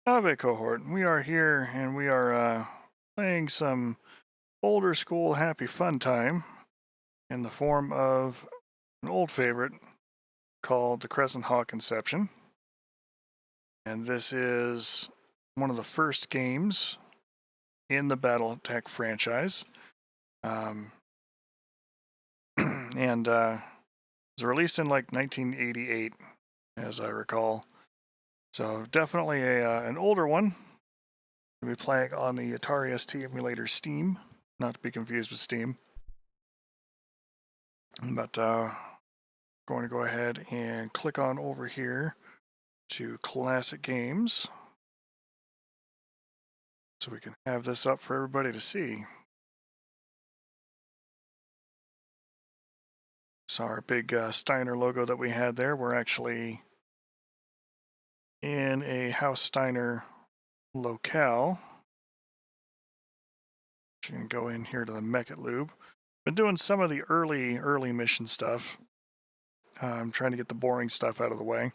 Ave cohort, we are here and we are playing some older school happy fun time in the form of an old favorite called the Crescent Inception. And this is one of the first games in the BattleTech franchise. Um, and it was released in like 1988, as I recall. So definitely an older one. We'll be playing on the Atari ST emulator Steam, not to be confused with Steam. But going to go ahead and click on over here to classic games so we can have this up for everybody to see. So our big Steiner logo that we had there, we're actually in a House Steiner locale. You can go in here to the Mech-It Lube. Been doing some of the early mission stuff. I'm trying to get the boring stuff out of the way.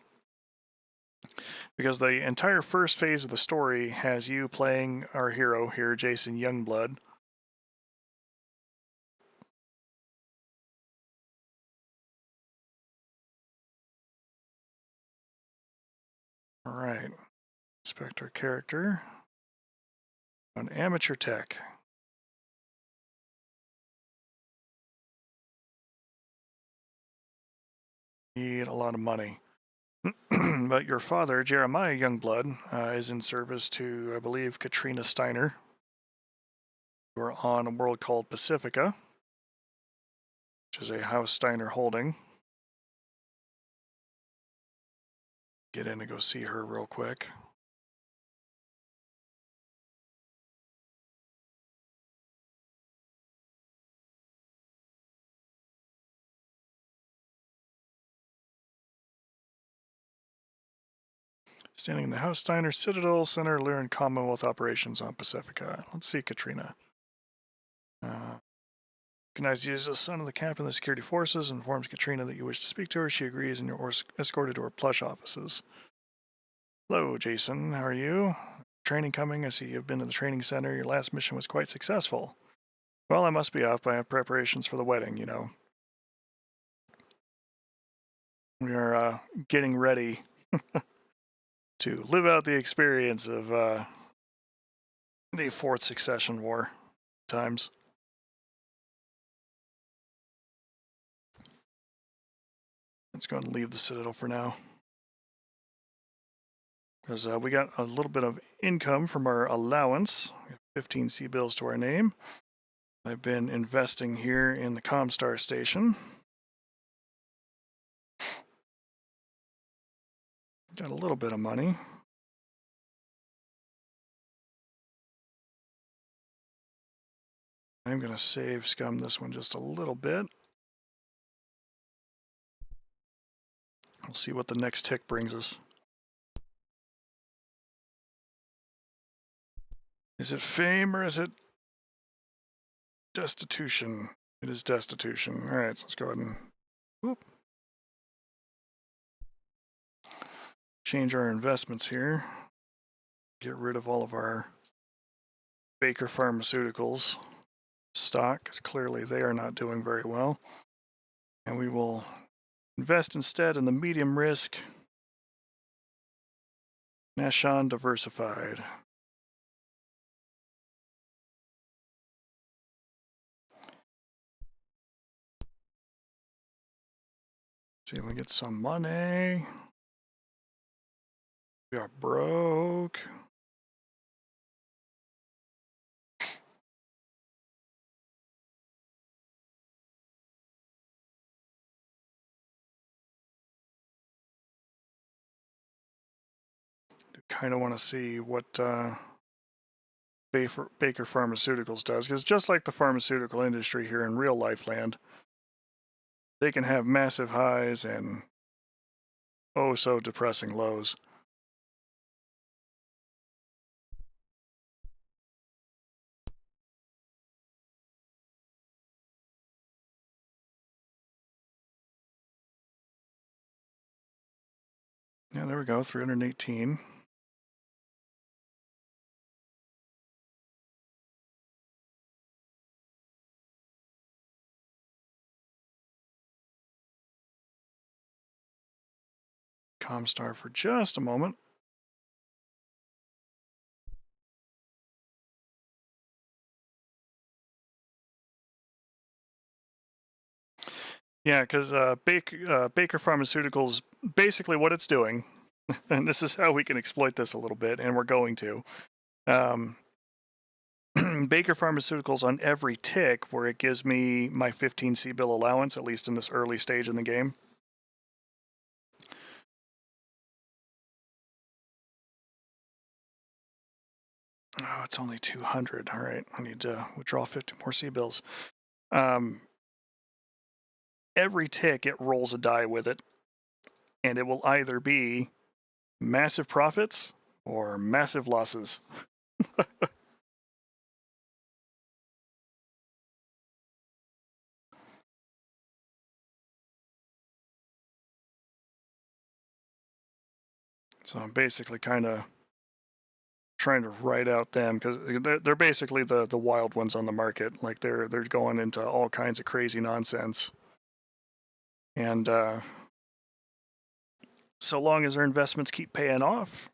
Because the entire first phase of the story has you playing our hero here, Jason Youngblood. All right, select our character on amateur tech. Need a lot of money. But your father, Jeremiah Youngblood, is in service to, I believe, Katrina Steiner. We're on a world called Pacifica, which is a House Steiner holding. Get in and go see her real quick. Standing in the House Steiner Citadel Center, learn Commonwealth operations on Pacifica. Let's see, Katrina. Recognized you as the son of the captain of the security forces, informs Katrina that you wish to speak to her. She agrees and you're escorted to her plush offices. Hello, Jason. How are you? Training coming. I see you've been to the training center. Your last mission was quite successful. Well, I must be off. I have preparations for the wedding, you know. We are getting ready to live out the experience of the Fourth Succession War times. Let's go and leave the Citadel for now. Because we got a little bit of income from our allowance. We have 15 C-bills to our name. I've been investing here in the Comstar station. Got a little bit of money. I'm going to save scum this one just a little bit. We'll see what the next tick brings us. Is it fame or is it destitution? It is destitution. All right, so let's go ahead and whoop. Change our investments here. Get rid of all of our Baker Pharmaceuticals stock, because clearly they are not doing very well. And we will invest instead in the medium risk Nashon Diversified. See if we get some money. We are broke. Kind of want to see what Baker Pharmaceuticals does, because just like the pharmaceutical industry here in real life land, they can have massive highs and oh so depressing lows. Yeah, there we go, 318. Comstar for just a moment. Yeah, because Baker Pharmaceuticals, basically what it's doing, and this is how we can exploit this a little bit, and we're going to. Baker Pharmaceuticals on every tick where it gives me my 15 C-bill allowance, at least in this early stage in the game. Oh, it's only 200. All right, I need to withdraw 50 more C-bills. Every tick, it rolls a die with it, and it will either be massive profits or massive losses. So I'm basically kind of trying to write out them because they're basically the wild ones on the market. Like they're going into all kinds of crazy nonsense, and so long as their investments keep paying off,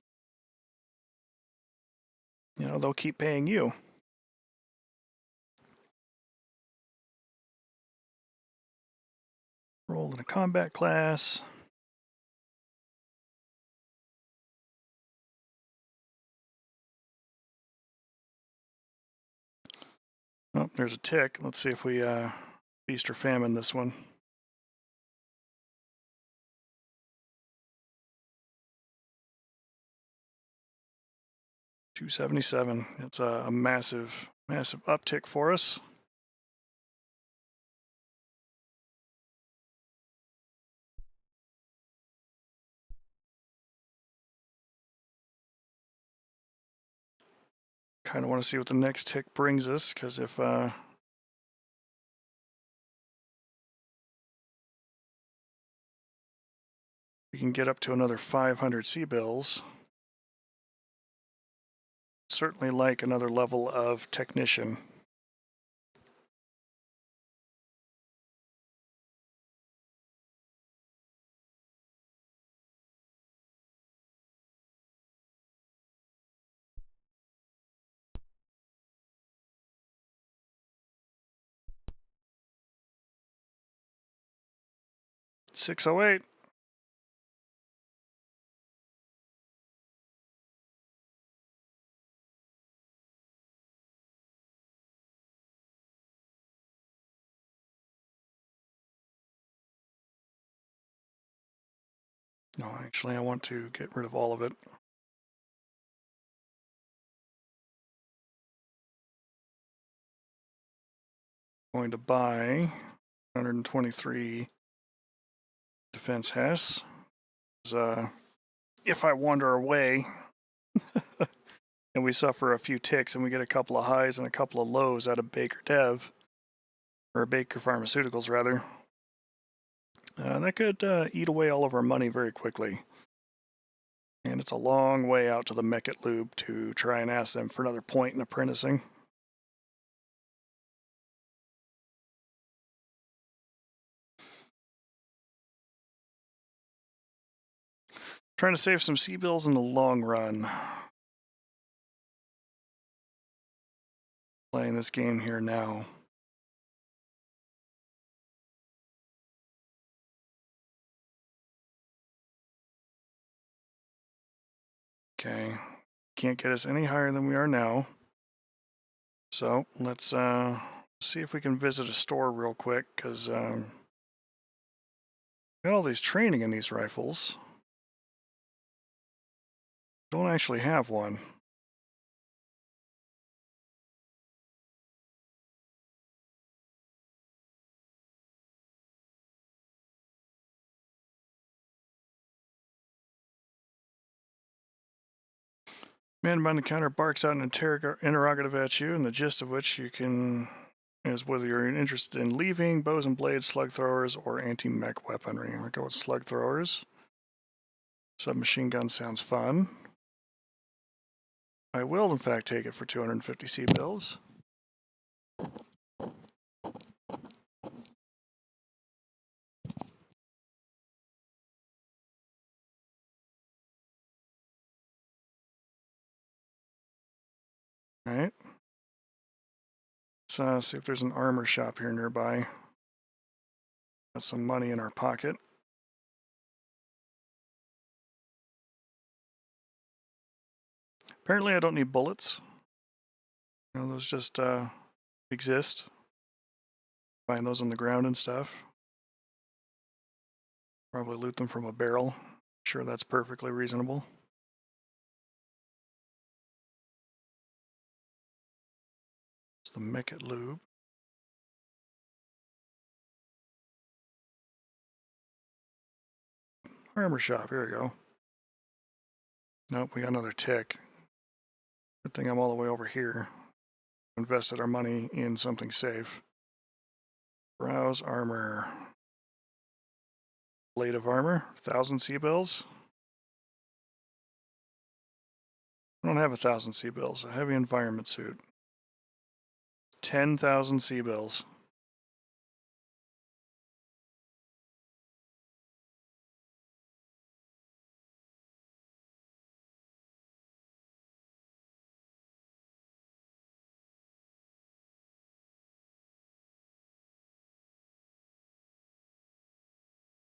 you know, they'll keep paying you. Roll in a combat class. Oh, there's a tick. Let's see if we feast or famine this one. $277. It's a massive uptick for us. Kind of want to see what the next tick brings us, because if we can get up to another 500 C-bills, certainly like another level of technician. $608. No, actually, I want to get rid of all of it. Going to buy 123 defense Hess. If I wander away and we suffer a few ticks and we get a couple of highs and a couple of lows out of Baker Dev, or Baker Pharmaceuticals rather, that could eat away all of our money very quickly. And it's a long way out to the Mechat Lube to try and ask them for another point in apprenticing. Trying to save some C-bills in the long run. Playing this game here now. Okay, can't get us any higher than we are now. So let's see if we can visit a store real quick, because got all these training in these rifles. Don't actually have one. Man behind the counter barks out an interrogative at you, and the gist of which you can is whether you're interested in leaving, bows and blades, slug throwers, or anti-mech weaponry. I'm gonna go with slug throwers. Submachine gun sounds fun. I will, in fact, take it for 250 C-bills. Alright. Let's see if there's an armor shop here nearby. Got some money in our pocket. Apparently I don't need bullets. You know, those just exist. Find those on the ground and stuff. Probably loot them from a barrel. Sure, that's perfectly reasonable. It's the Micket lube. Armor shop, here we go. Nope, we got another tick. Good thing I'm all the way over here. Invested our money in something safe. Browse armor. Blade of armor, 1,000 C-bills. I don't have 1,000 C-bills. A heavy environment suit. 10,000 C-bills.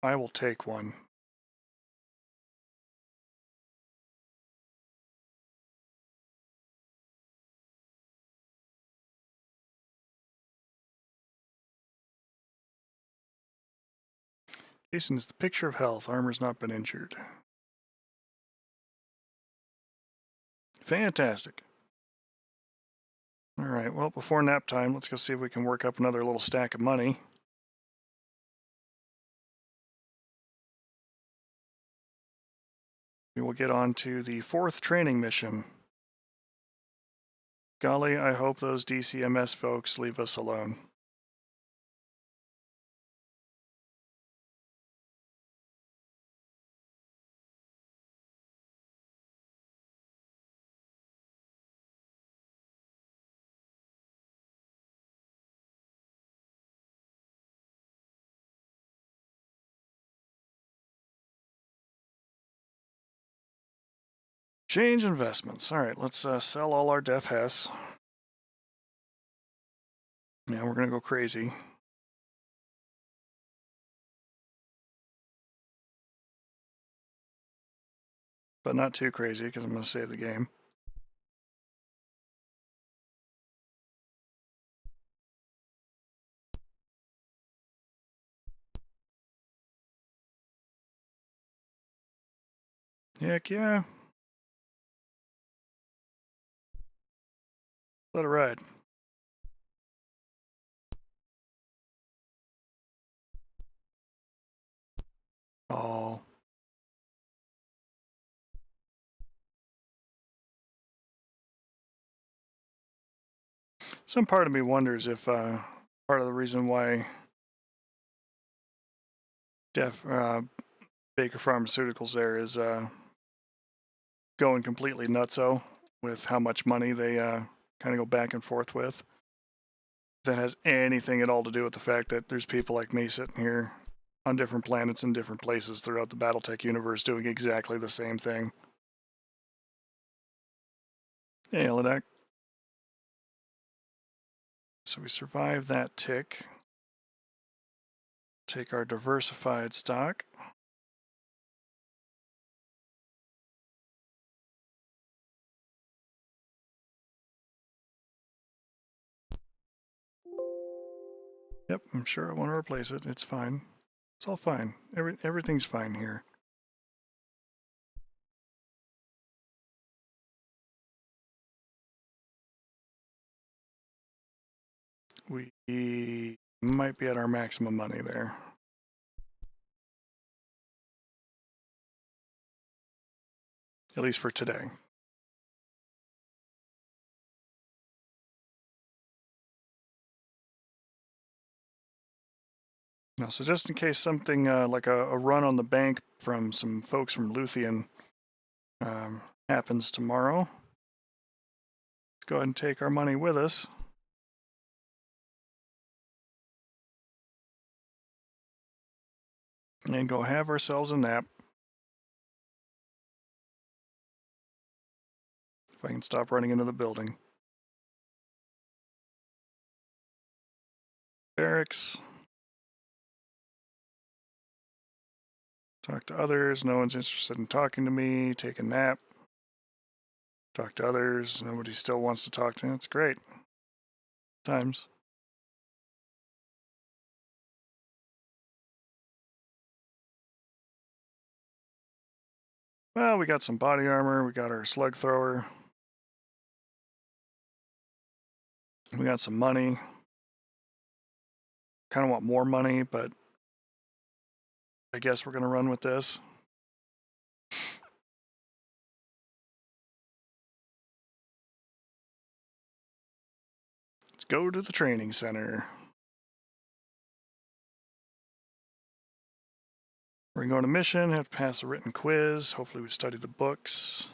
I will take one. Jason is the picture of health. Armor's not been injured. Fantastic. Alright, well, before nap time, let's go see if we can work up another little stack of money. We will get on to the 4th training mission. Golly, I hope those DCMS folks leave us alone. Change investments. Alright, let's sell all our Def Hess. Now we're gonna go crazy. But not too crazy, because I'm gonna save the game. Heck yeah. Let it ride. Oh. Some part of me wonders if part of the reason why Baker Pharmaceuticals there is going completely nutso with how much money they kind of go back and forth with. That has anything at all to do with the fact that there's people like me sitting here on different planets in different places throughout the BattleTech universe doing exactly the same thing. Hey, Elidak. So we survived that tick. Take our diversified stock. Yep, I'm sure I want to replace it. It's fine. It's all fine. Everything's fine here. We might be at our maximum money there. At least for today. Now, so just in case something like a run on the bank from some folks from Luthien happens tomorrow, let's go ahead and take our money with us. And go have ourselves a nap. If I can stop running into the building. barracks. Talk to others. No one's interested in talking to me. Take a nap. Talk to others. Nobody still wants to talk to me. It's great. Times. Well, we got some body armor. We got our slug thrower. We got some money. Kind of want more money, but I guess we're going to run with this. Let's go to the training center. We're going to go on a mission, have to pass a written quiz. Hopefully we study the books.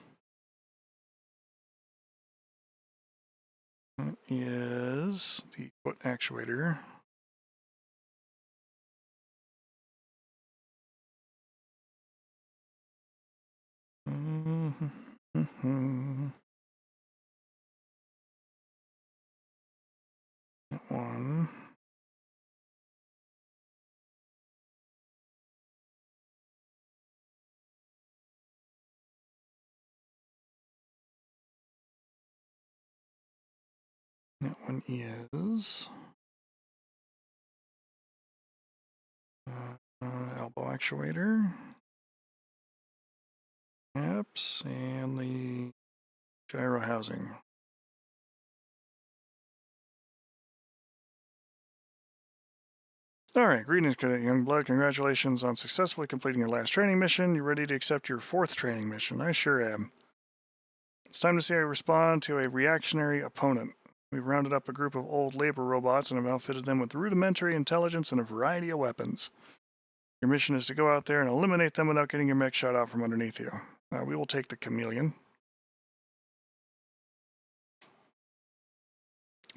That is the foot actuator. That one. That one is elbow actuator. Apps and the gyro housing. All right, greetings, Cadet Youngblood. Congratulations on successfully completing your last training mission. You ready to accept your 4th training mission? I sure am. It's time to see how you respond to a reactionary opponent. We've rounded up a group of old labor robots and have outfitted them with rudimentary intelligence and a variety of weapons. Your mission is to go out there and eliminate them without getting your mech shot out from underneath you. We will take the chameleon.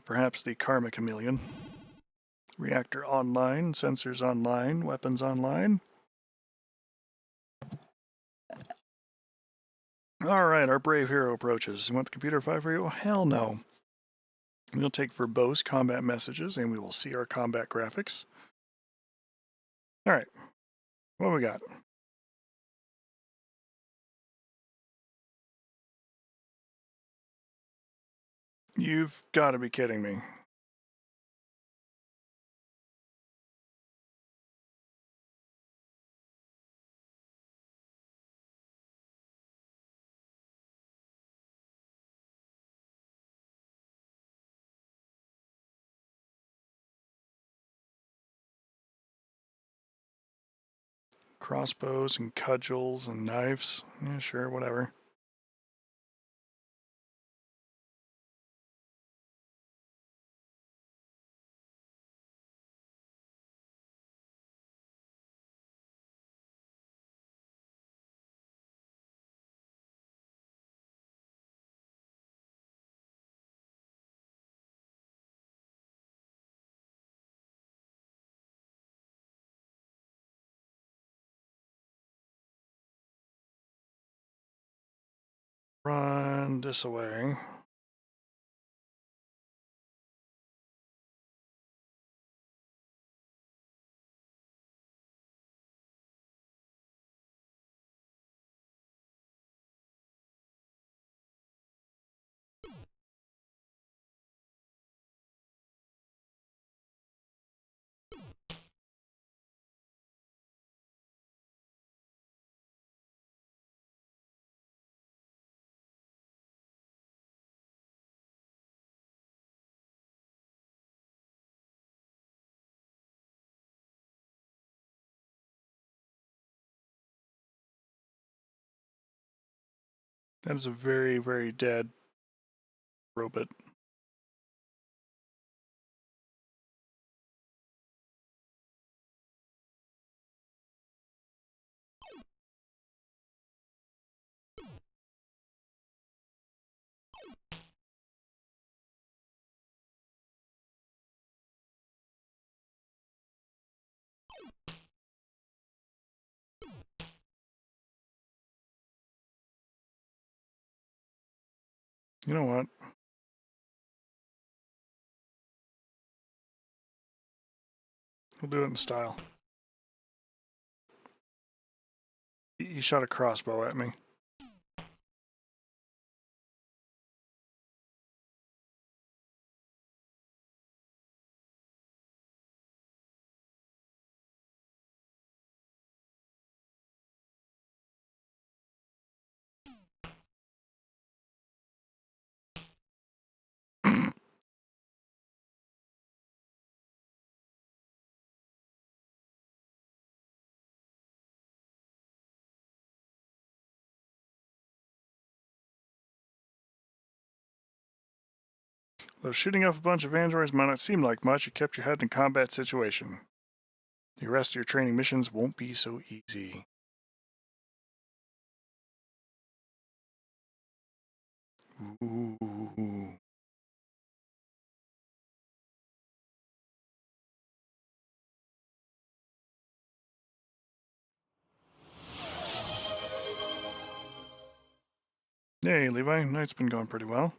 Perhaps the karma chameleon. Reactor online, sensors online, weapons online. Alright, our brave hero approaches. You want the computer to fight for you? Oh, hell no. We'll take verbose combat messages and we will see our combat graphics. Alright, what do we got? You've got to be kidding me. Crossbows and cudgels and knives. Yeah, sure, whatever. Run this away. That is a very, very dead robot. You know what? We'll do it in style. He shot a crossbow at me. Though shooting up a bunch of androids might not seem like much, you kept your head in a combat situation. The rest of your training missions won't be so easy. Ooh. Hey, Levi. Night's been going pretty well.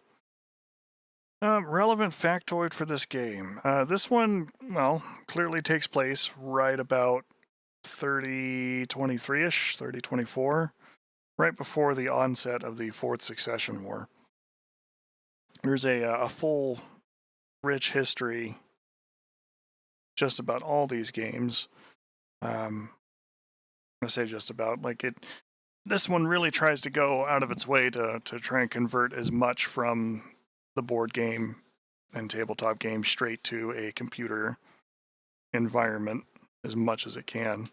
Relevant factoid for this game. This one, well, clearly takes place right about 3023-ish, 3024, right before the onset of the Fourth Succession War. There's a full, rich history just about all these games. I say just about, like it. This one really tries to go out of its way to try and convert as much from the board game and tabletop game straight to a computer environment as much as it can.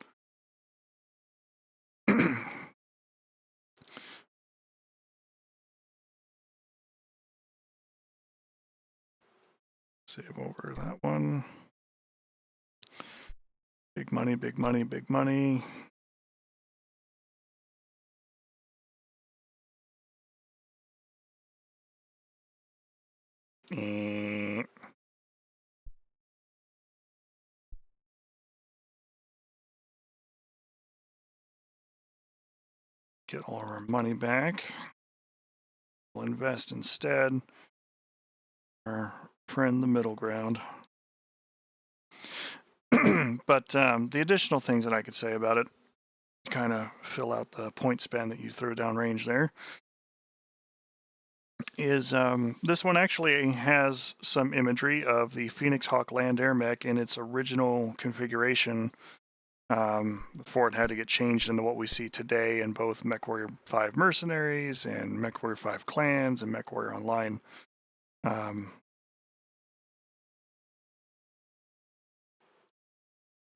Save over that one. Big money, big money, big money. Get all of our money back. We'll invest instead. Our friend, the middle ground. But the additional things that I could say about it kind of fill out the point span that you threw down range there is this one actually has some imagery of the Phoenix Hawk land air mech in its original configuration before it had to get changed into what we see today in both MechWarrior 5 Mercenaries and MechWarrior 5 Clans and MechWarrior Online.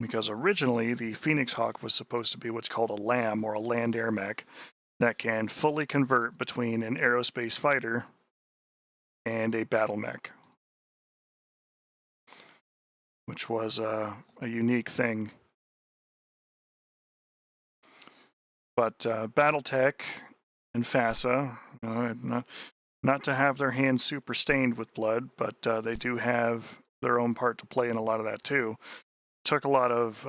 Because originally the Phoenix Hawk was supposed to be what's called a LAM, or a land air mech, that can fully convert between an aerospace fighter and a battle mech, which was a unique thing. But BattleTech and FASA, not to have their hands super stained with blood, but they do have their own part to play in a lot of that too. Took a lot of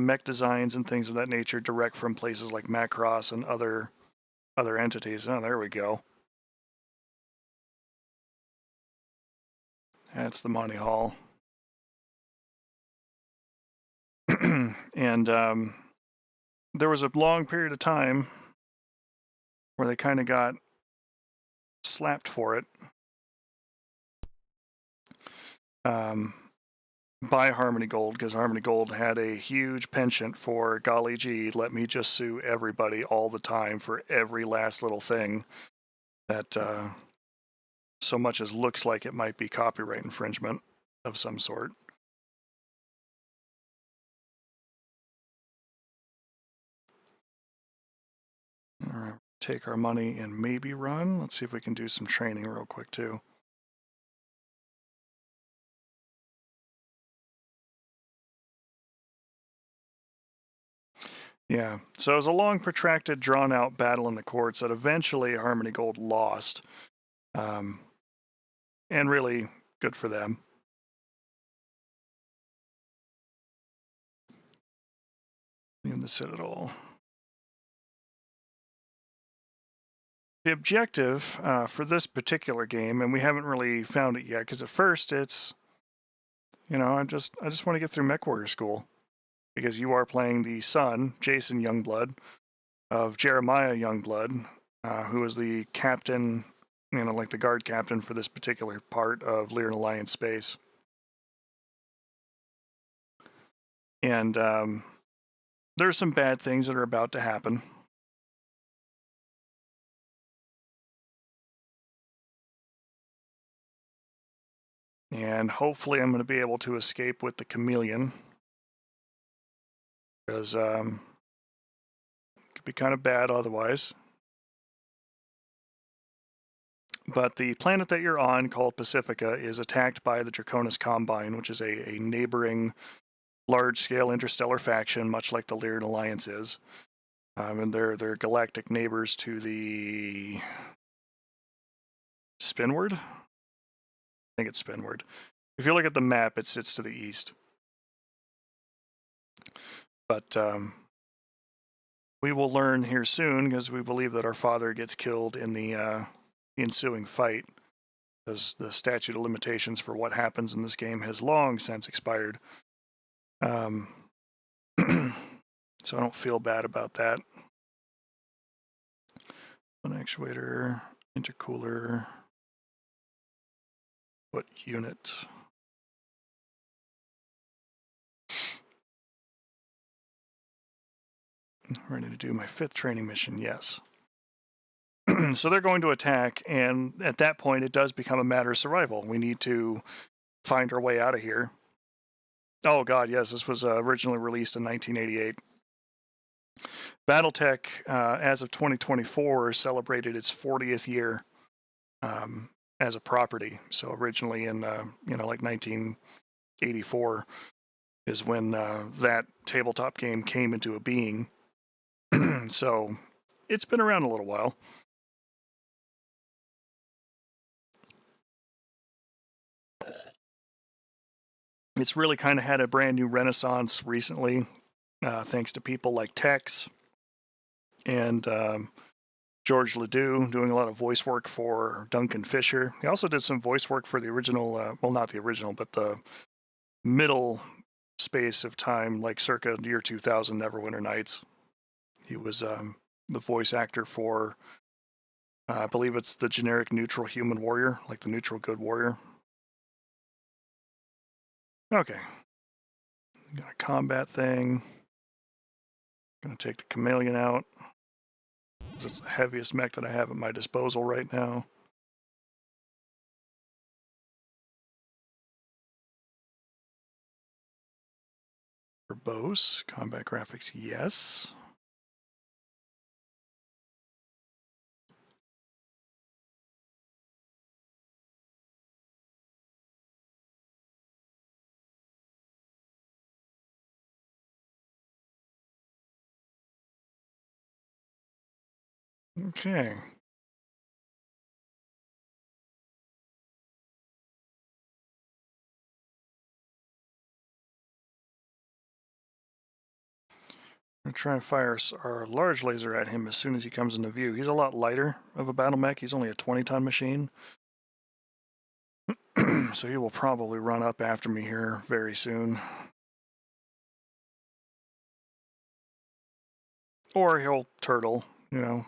mech designs and things of that nature direct from places like Macross and other entities. Oh, there we go. That's the Monty Hall. And there was a long period of time where they kind of got slapped for it by Harmony Gold, because Harmony Gold had a huge penchant for, golly gee, let me just sue everybody all the time for every last little thing that so much as looks like it might be copyright infringement of some sort. All right, take our money and maybe run. Let's see if we can do some training real quick too. Yeah, so it was a long, protracted, drawn-out battle in the courts that eventually Harmony Gold lost. And really good for them. In the Citadel. The objective for this particular game, and we haven't really found it yet, because at first it's You know, I just want to get through MechWarrior School, because you are playing the son, Jason Youngblood, of Jeremiah Youngblood, who is the captain, you know, like the guard captain for this particular part of Lyran Alliance space. And there's some bad things that are about to happen. And hopefully I'm going to be able to escape with the chameleon, because it could be kind of bad otherwise. But the planet that you're on, called Pacifica, is attacked by the Draconis Combine, which is a neighboring large-scale interstellar faction, much like the Lyran Alliance is. And they're galactic neighbors to the Spinward? I think it's Spinward. If you look at the map, it sits to the east. But we will learn here soon, because we believe that our father gets killed in the ensuing fight, because the statute of limitations for what happens in this game has long since expired. So I don't feel bad about that. One actuator, intercooler, what unit? Ready to do my 5th training mission, yes. So they're going to attack, and at that point it does become a matter of survival. We need to find our way out of here. Oh god, yes, this was originally released in 1988. BattleTech, as of 2024, celebrated its 40th year as a property. So originally in, like 1984 is when that tabletop game came into a being. So it's been around a little while. It's really kind of had a brand new renaissance recently, thanks to people like Tex and George Ledoux doing a lot of voice work for Duncan Fisher. He also did some voice work for the original, well, not the original, but the middle space of time, like circa year 2000 Neverwinter Nights. He was the voice actor for, I believe it's the generic neutral human warrior, like the neutral good warrior. Okay. Got a combat thing. Gonna take the chameleon out. It's the heaviest mech that I have at my disposal right now. Verbose, combat graphics, yes. Okay. I'm going to try and fire our large laser at him as soon as he comes into view. He's a lot lighter of a battle mech. He's only a 20-ton machine. So he will probably run up after me here very soon. Or he'll turtle, you know.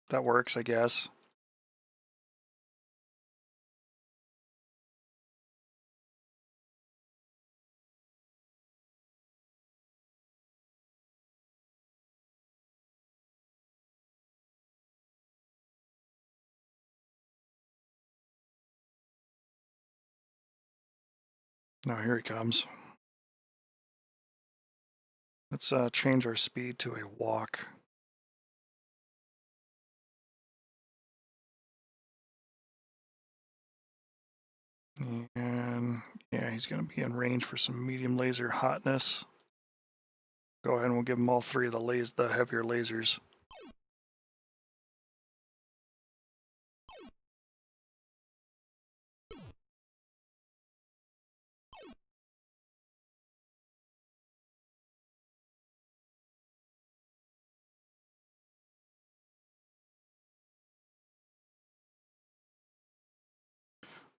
That works, I guess. Now here he comes. Let's change our speed to a walk. And yeah, he's going to be in range for some medium laser hotness. Go ahead and we'll give him all 3 of the heavier lasers.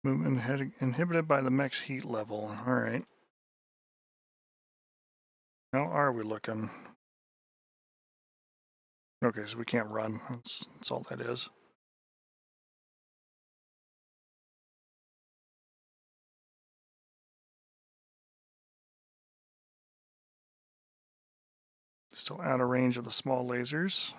Movement inhibited by the mech's heat level. Alright. How are we looking? Okay, so we can't run. That's all that is. Still out of range of the small lasers.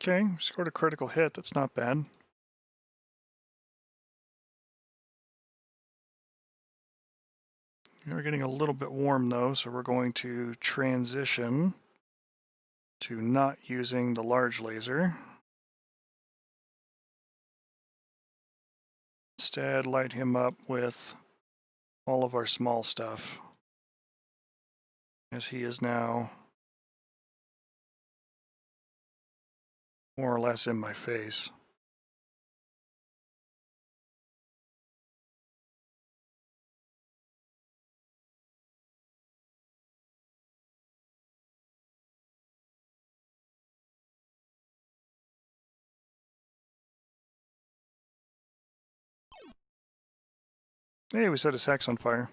Okay, scored a critical hit. That's not bad. We're getting a little bit warm though, so we're going to transition to not using the large laser. Instead, light him up with all of our small stuff, as he is now more or less in my face. Hey, we set his hex on fire.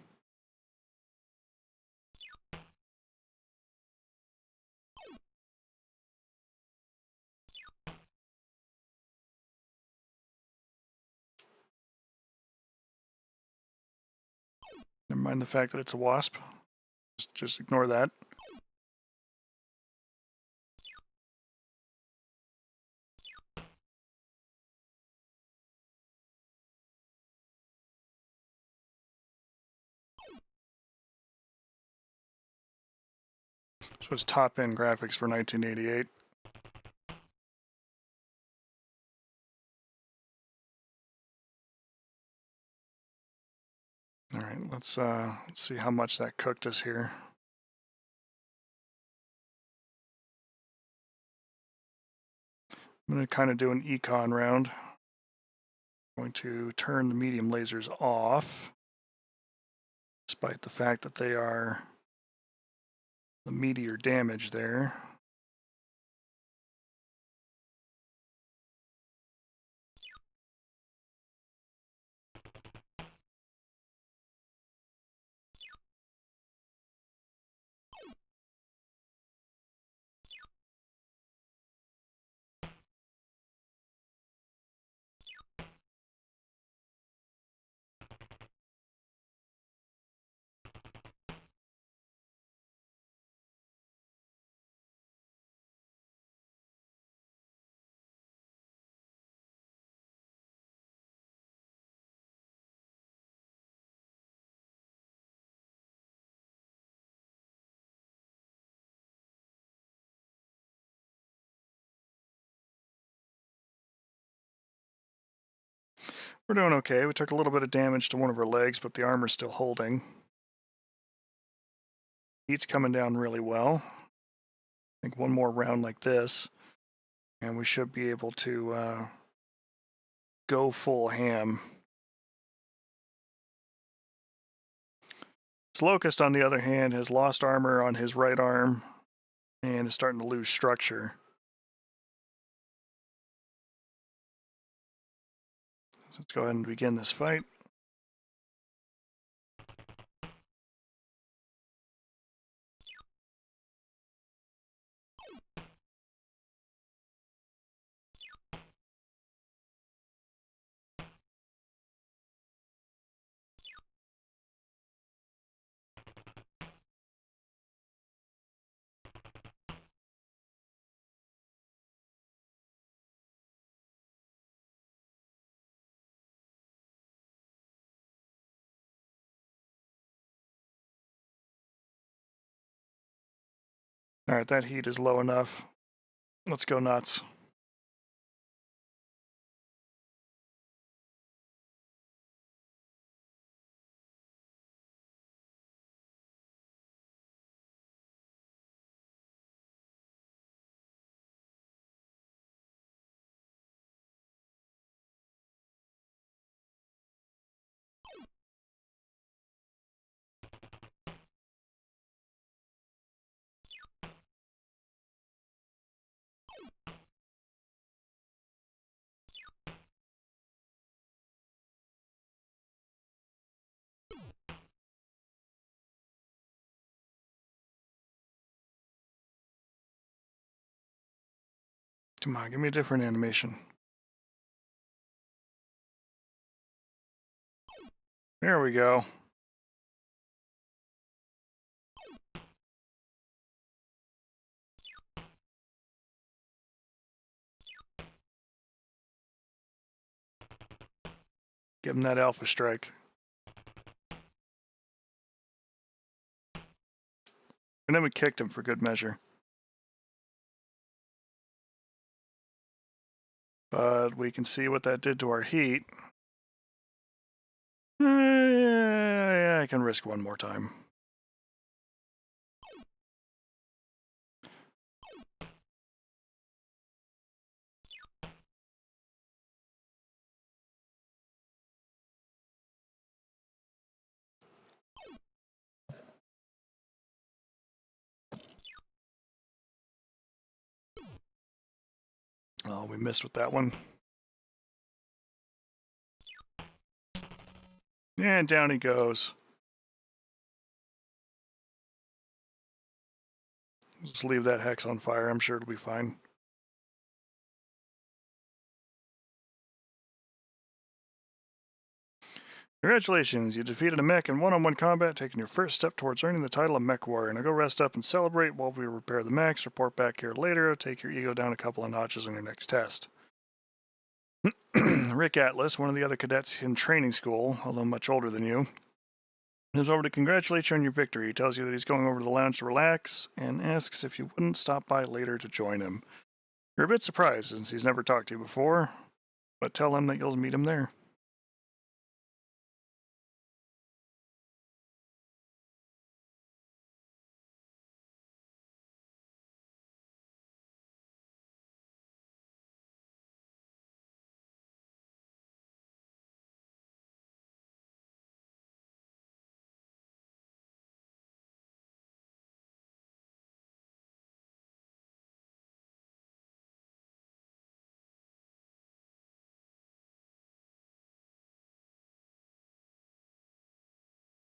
Never mind the fact that it's a wasp. Just ignore that. This was top-end graphics for 1988. All right, let's see how much that cooked us here. I'm going to kind of do an econ round. I'm going to turn the medium lasers off, despite the fact that they are the meteor damage there. We're doing okay. We took a little bit of damage to one of our legs, but the armor's still holding. Heat's coming down really well. I think one more round like this, and we should be able to go full ham. This Locust, on the other hand, has lost armor on his right arm and is starting to lose structure. So let's go ahead and begin this fight. All right, that heat is low enough. Let's go nuts. Come on, give me a different animation. There we go. Give him that alpha strike. And then we kicked him for good measure. But we can see what that did to our heat. I can risk one more time. Oh, we missed with that one. And down he goes. Just leave that hex on fire. I'm sure it'll be fine. Congratulations, you defeated a mech in one-on-one combat, taking your first step towards earning the title of Mech Warrior. Now go rest up and celebrate while we repair the mechs. Report back here later. Take your ego down a couple of notches on your next test. Rick Atlas, one of the other cadets in training school, although much older than you, comes over to congratulate you on your victory. He tells you that he's going over to the lounge to relax and asks if you wouldn't stop by later to join him. You're a bit surprised since he's never talked to you before, but tell him that you'll meet him there.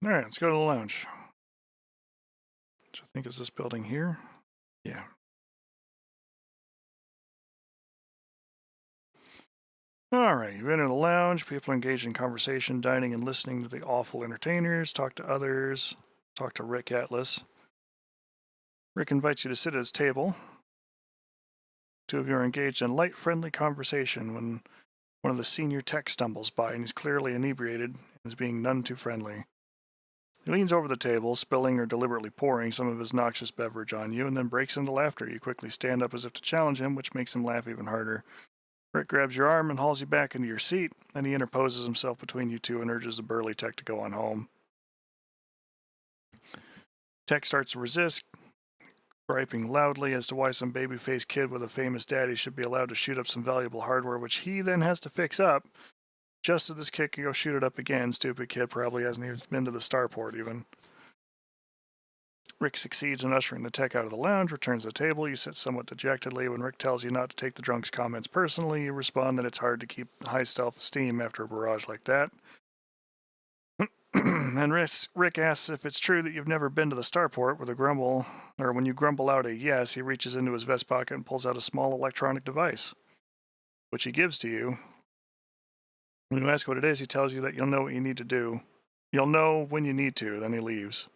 Alright, let's go to the lounge. Which I think is this building here. Yeah. Alright, you've entered the lounge. People engage in conversation, dining and listening to the awful entertainers, talk to others, talk to Rick Atlas. Rick invites you to sit at his table. Two of you are engaged in light, friendly conversation when one of the senior techs stumbles by and he's clearly inebriated and is being none too friendly. He leans over the table, spilling or deliberately pouring some of his noxious beverage on you, and then breaks into laughter. You quickly stand up as if to challenge him, which makes him laugh even harder. Rick grabs your arm and hauls you back into your seat, and he interposes himself between you two and urges the burly tech to go on home. Tech starts to resist, griping loudly as to why some baby-faced kid with a famous daddy should be allowed to shoot up some valuable hardware, which he then has to fix up. Just so this kid can go shoot it up again. Stupid kid probably hasn't even been to the starport even. Rick succeeds in ushering the tech out of the lounge, returns to the table. You sit somewhat dejectedly. When Rick tells you not to take the drunk's comments personally, you respond that it's hard to keep high self-esteem after a barrage like that. And Rick asks if it's true that you've never been to the starport with a grumble, or when you grumble out a yes, he reaches into his vest pocket and pulls out a small electronic device, which he gives to you. When you ask what it is, he tells you that you'll know what you need to do. You'll know when you need to, then he leaves.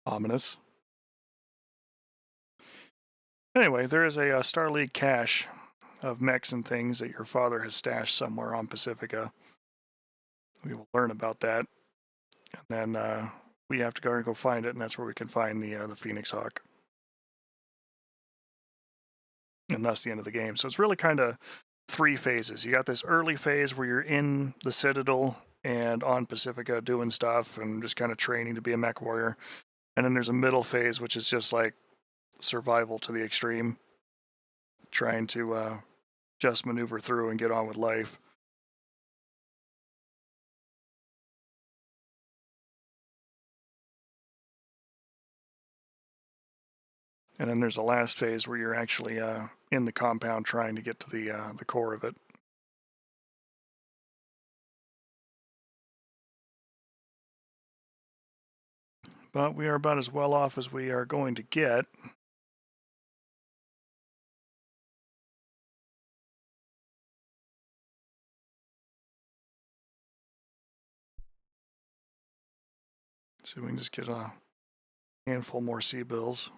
Ominous. Anyway, there is a Star League cache of mechs and things that your father has stashed somewhere on Pacifica. We will learn about that. And then we have to go and go find it, and that's where we can find the Phoenix Hawk. And that's the end of the game. So it's really kind of 3 phases. You got this early phase where you're in the Citadel and on Pacifica doing stuff and just kind of training to be a mech warrior. And then there's a middle phase, which is just like survival to the extreme, trying to just maneuver through and get on with life. And then there's a last phase where you're actually in the compound trying to get to the core of it. But we are about as well off as we are going to get. See if we can just get a handful more C-bills.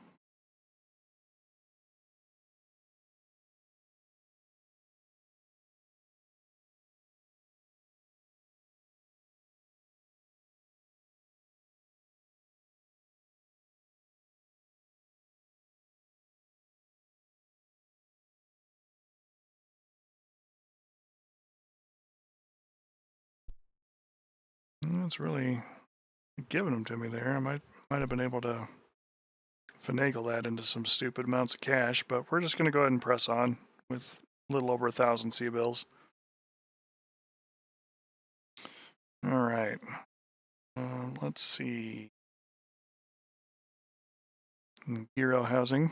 It's really giving them to me there. I might have been able to finagle that into some stupid amounts of cash, but we're just going to go ahead and press on with a little over 1,000 C-bills. All right. Let's see. Euro housing,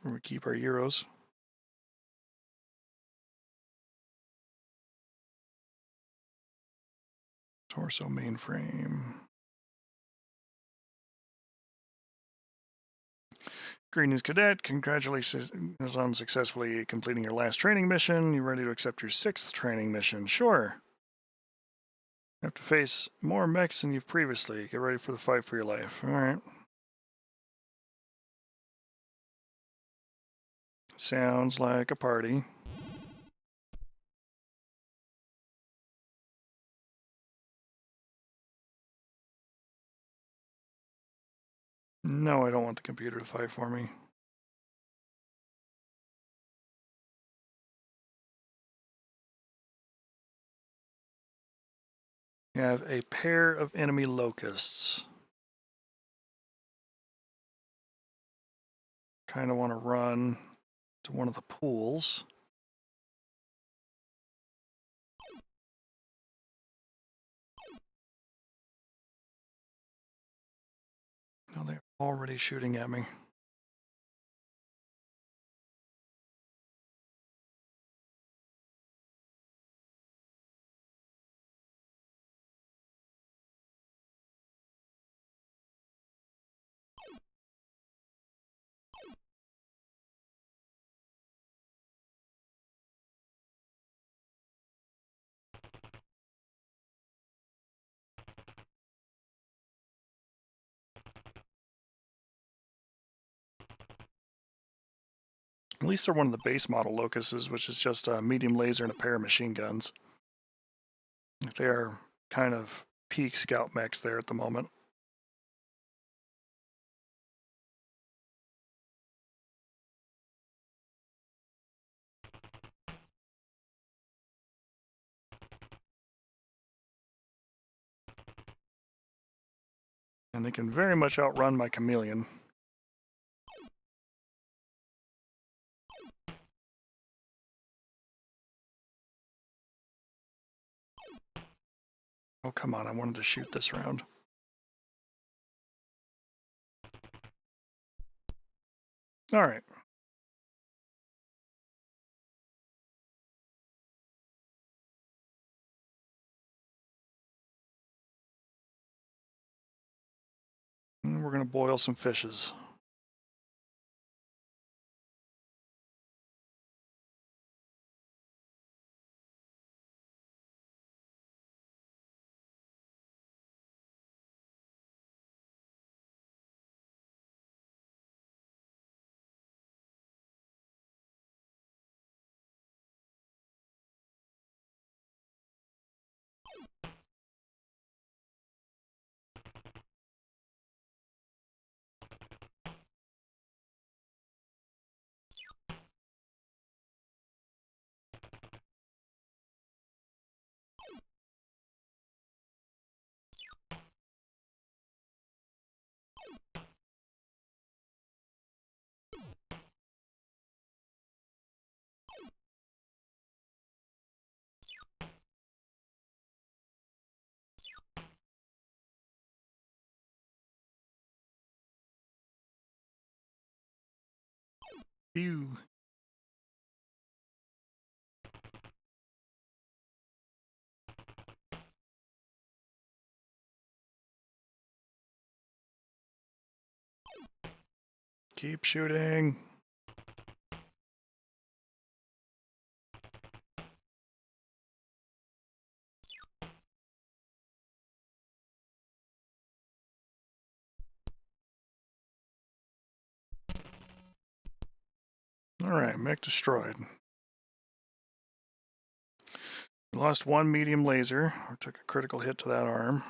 where we keep our euros. Torso mainframe. Greetings, Cadet. Congratulations on successfully completing your last training mission. You ready to accept your 6th training mission? Sure. You have to face more mechs than you've previously. Get ready for the fight for your life. All right. Sounds like a party. No, I don't want the computer to fight for me. You have a pair of enemy locusts. Kind of want to run to one of the pools. No, they're already shooting at me. At least they're one of the base model locusts, which is just a medium laser and a pair of machine guns. They are kind of peak scout mechs there at the moment. And they can very much outrun my chameleon. Oh, come on, I wanted to shoot this round. All right. And we're going to boil some fishes. Ew. Keep shooting. Alright, mech destroyed. We lost one medium laser, or took a critical hit to that arm.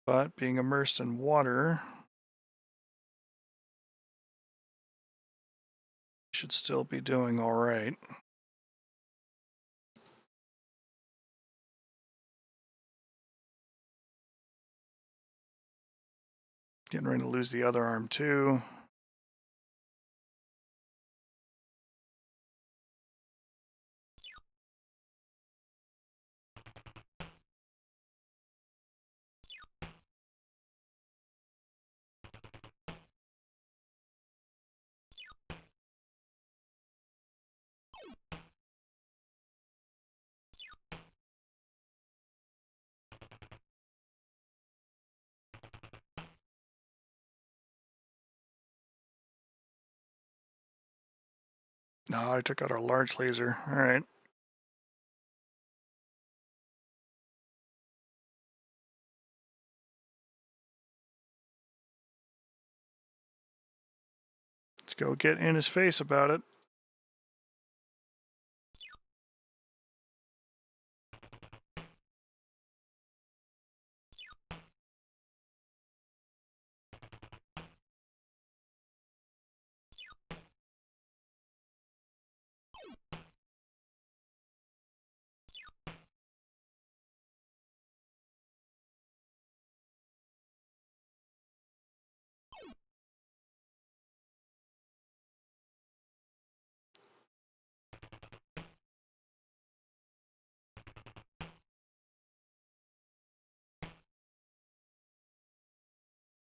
But being immersed in water, should still be doing all right. Getting ready to lose the other arm too. No, I took out our large laser. All right. Let's go get in his face about it.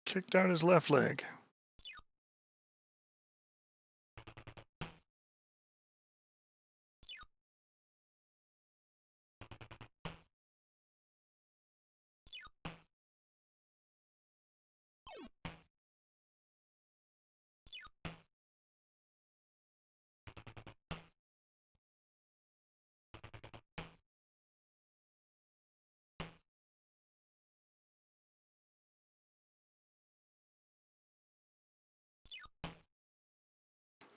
Kicked out his left leg.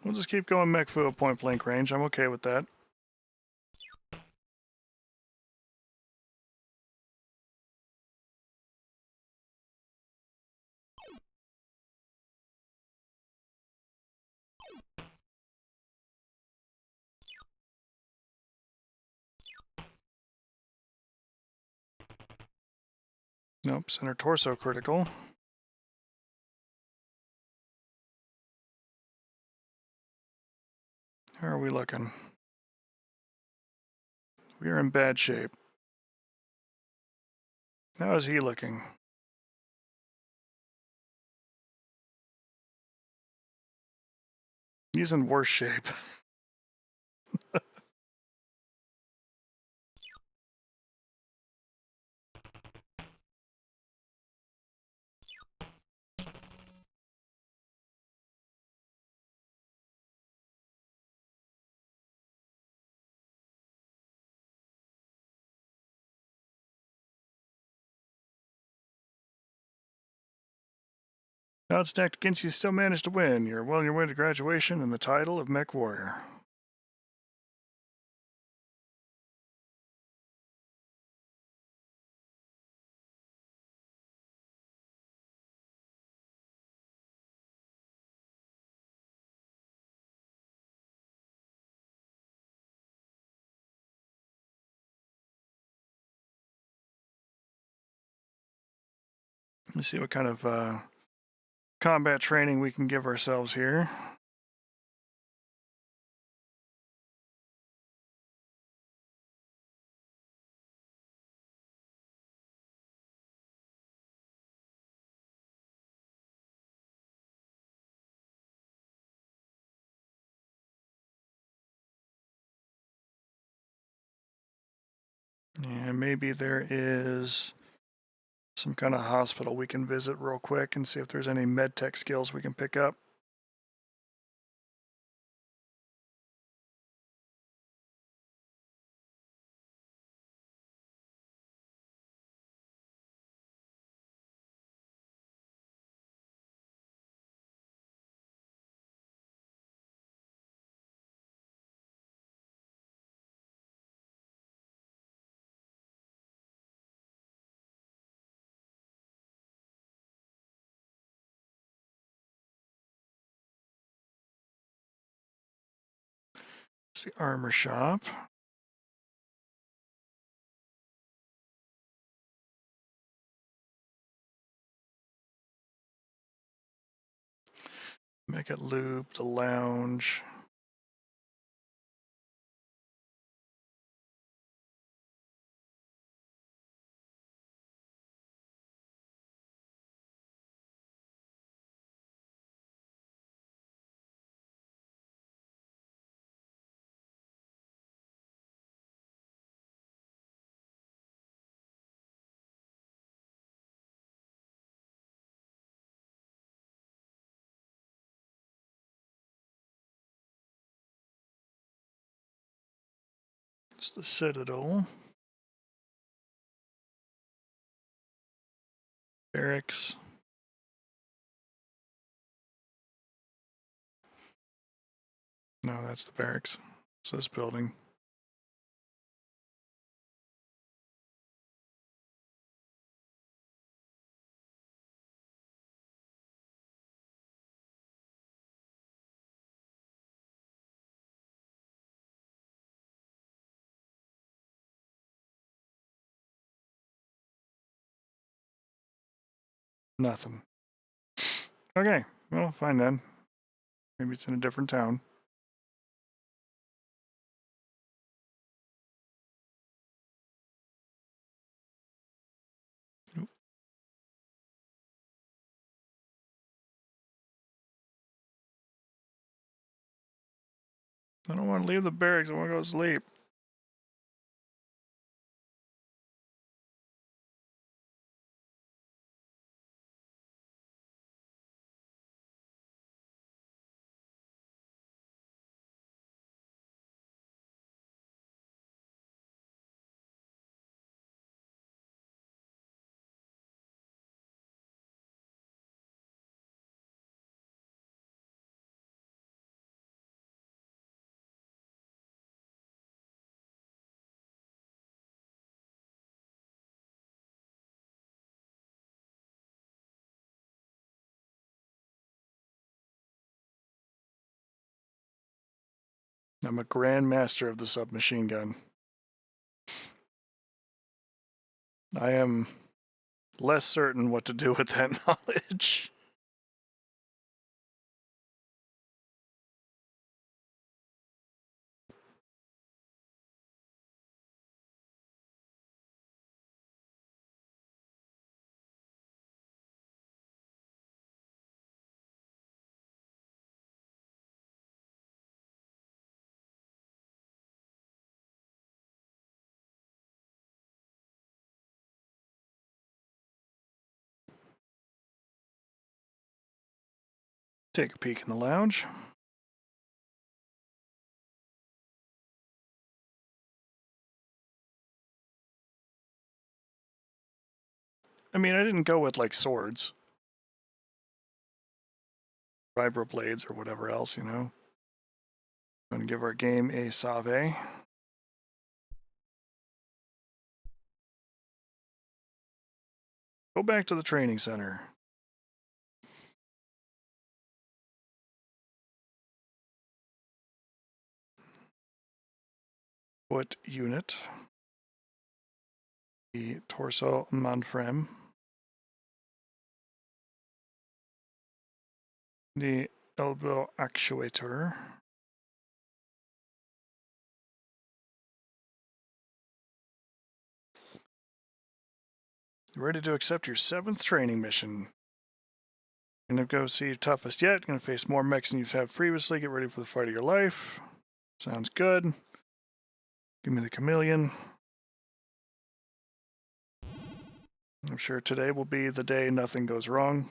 We'll just keep going mech fu at point blank range. I'm okay with that. Nope, center torso critical. How are we looking? We are in bad shape. How is he looking? He's in worse shape. Odds stacked against you, still managed to win. You're well on your way to graduation and the title of Mech Warrior. Let's see what kind of combat training we can give ourselves here. And maybe there is some kind of hospital we can visit real quick and see if there's any med tech skills we can pick up. It's the armor shop. Make it loop, the lounge. It's the Citadel. Barracks. No, that's the barracks. It's this building. Nothing. Okay, well, fine then. Maybe it's in a different town. I don't want to leave the barracks. I want to go to sleep. I'm a grandmaster of the submachine gun. I am less certain what to do with that knowledge. Take a peek in the lounge. I mean, I didn't go with like swords, vibroblades, or whatever else, you know. I'm going to give our game a sauve. Go back to the training center. Foot unit. The torso manframe. The elbow actuator. Ready to accept your 7th training mission. Gonna go see your toughest yet. Gonna face more mechs than you've had previously. Get ready for the fight of your life. Sounds good. Give me the chameleon. I'm sure today will be the day nothing goes wrong.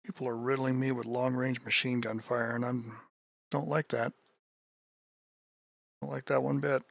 People are riddling me with long-range machine gun fire, and I don't like that. Don't like that one bit.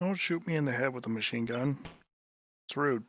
Don't shoot me in the head with a machine gun. It's rude.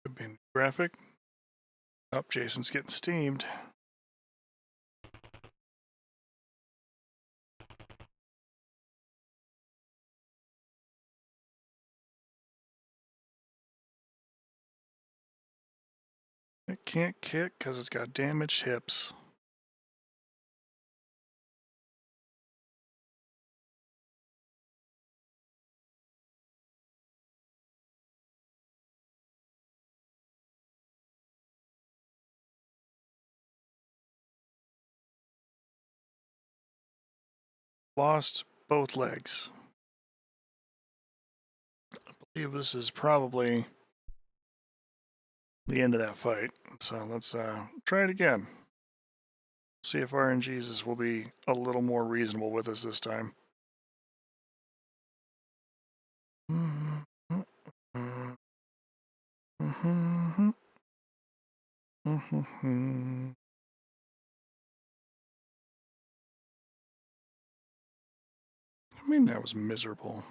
Could be graphic. Oh, Jason's getting steamed. It can't kick because it's got damaged hips. lost both legs. I believe this is probably the end of that fight. So let's try it again. See if RNGesus will be a little more reasonable with us this time. I mean, that was miserable.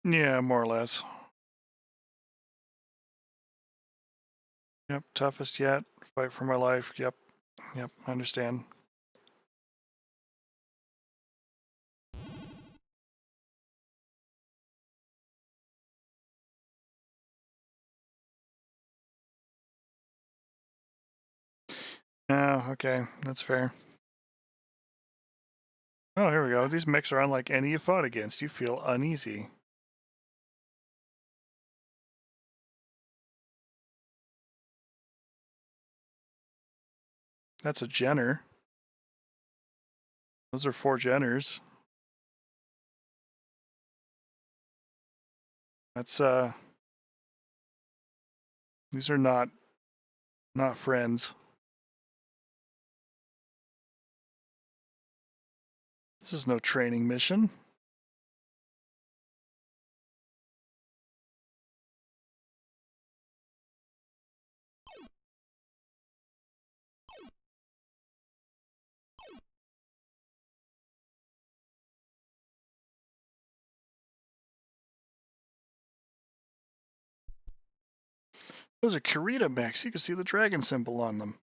Yeah, more or less. Yep, toughest yet. Fight for my life. Yep, I understand. Yeah, okay, that's fair. Oh, here we go. These mechs are unlike any you fought against. You feel uneasy. That's a Jenner. Those are 4 Jenners. That's these are not friends. This is no training mission. Those are Kurita mechs. You can see the dragon symbol on them.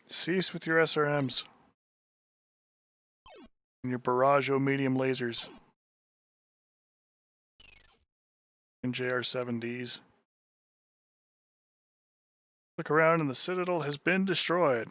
Cease with your SRMs and your Barrage-O medium lasers and JR7Ds. Look around and the Citadel has been destroyed.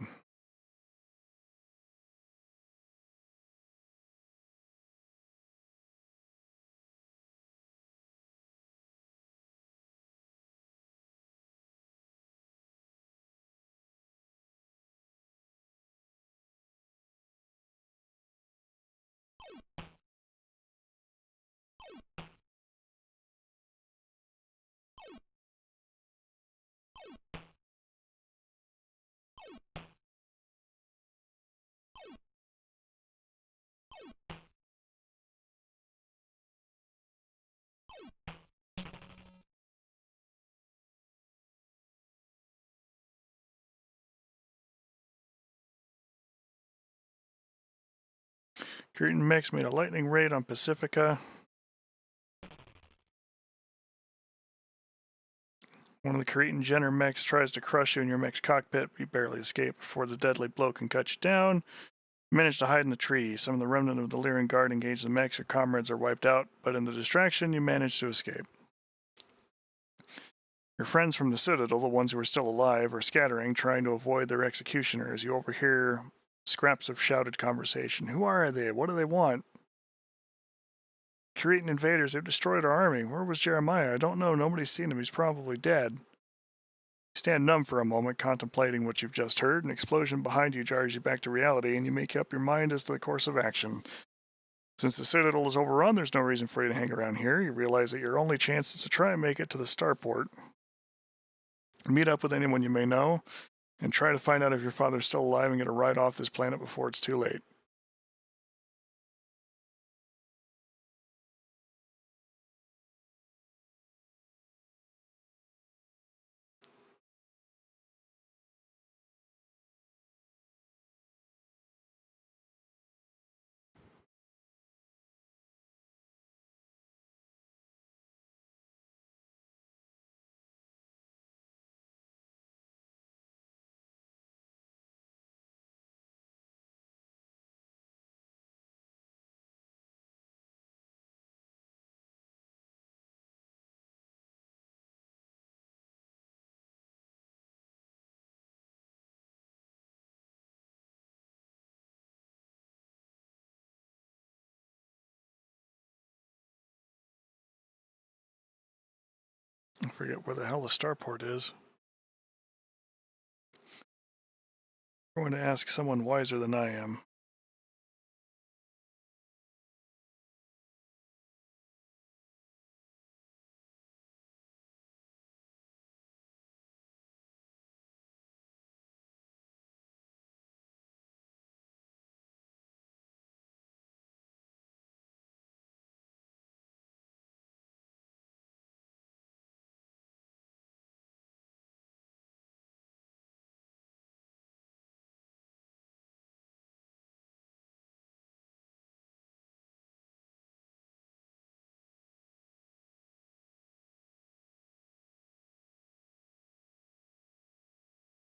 Cretan mechs made a lightning raid on Pacifica. One of the Cretan Jenner mechs tries to crush you in your mech's cockpit. You barely escape before the deadly blow can cut you down. You manage to hide in the tree. Some of the remnant of the Lyran Guard engage the mechs. Your comrades are wiped out, but in the distraction, you manage to escape. Your friends from the Citadel, the ones who are still alive, are scattering, trying to avoid their executioners. You overhear scraps of shouted conversation. Who are they? What do they want? Cretan invaders, they've destroyed our army. Where was Jeremiah? I don't know. Nobody's seen him. He's probably dead. He stand numb for a moment, contemplating what you've just heard. An explosion behind you jars you back to reality, and you make up your mind as to the course of action. Since the Citadel is overrun, there's no reason for you to hang around here. You realize that your only chance is to try and make it to the starport. Meet up with anyone you may know, and try to find out if your father's still alive and get a ride off this planet before it's too late. I forget where the hell the starport is. I'm going to ask someone wiser than I am.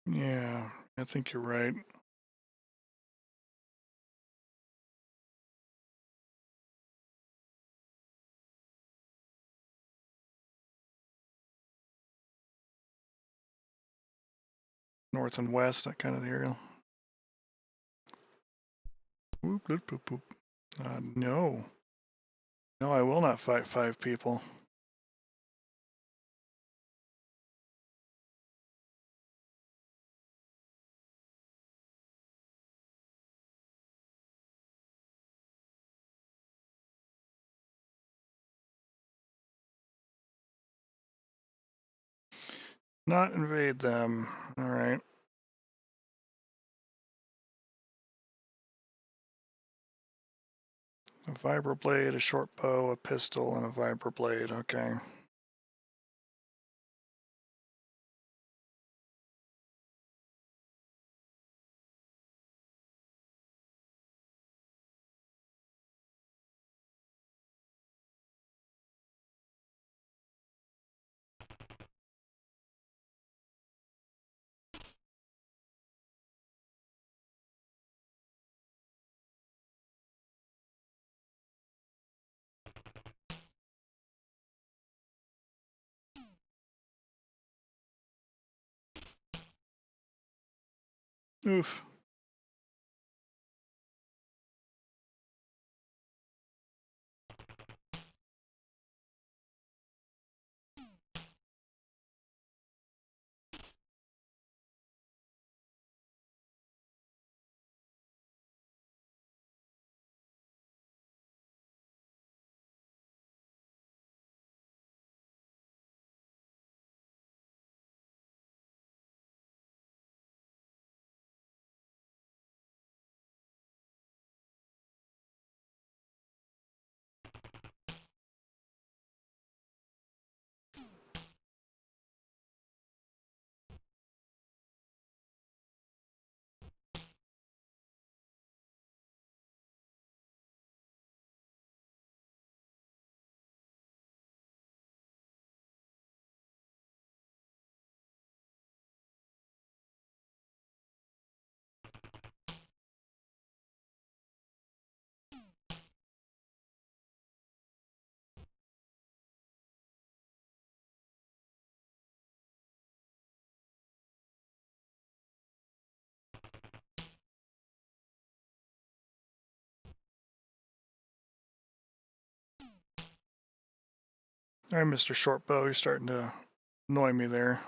Yeah, I think you're right. North and west, that kind of area. Whoop, whoop, whoop, whoop. No. No, I will not fight 5 people. Not invade them. Alright. A vibroblade, a short bow, a pistol, and a vibroblade. Okay. Oof. Alright, Mr. Shortbow, you're starting to annoy me there.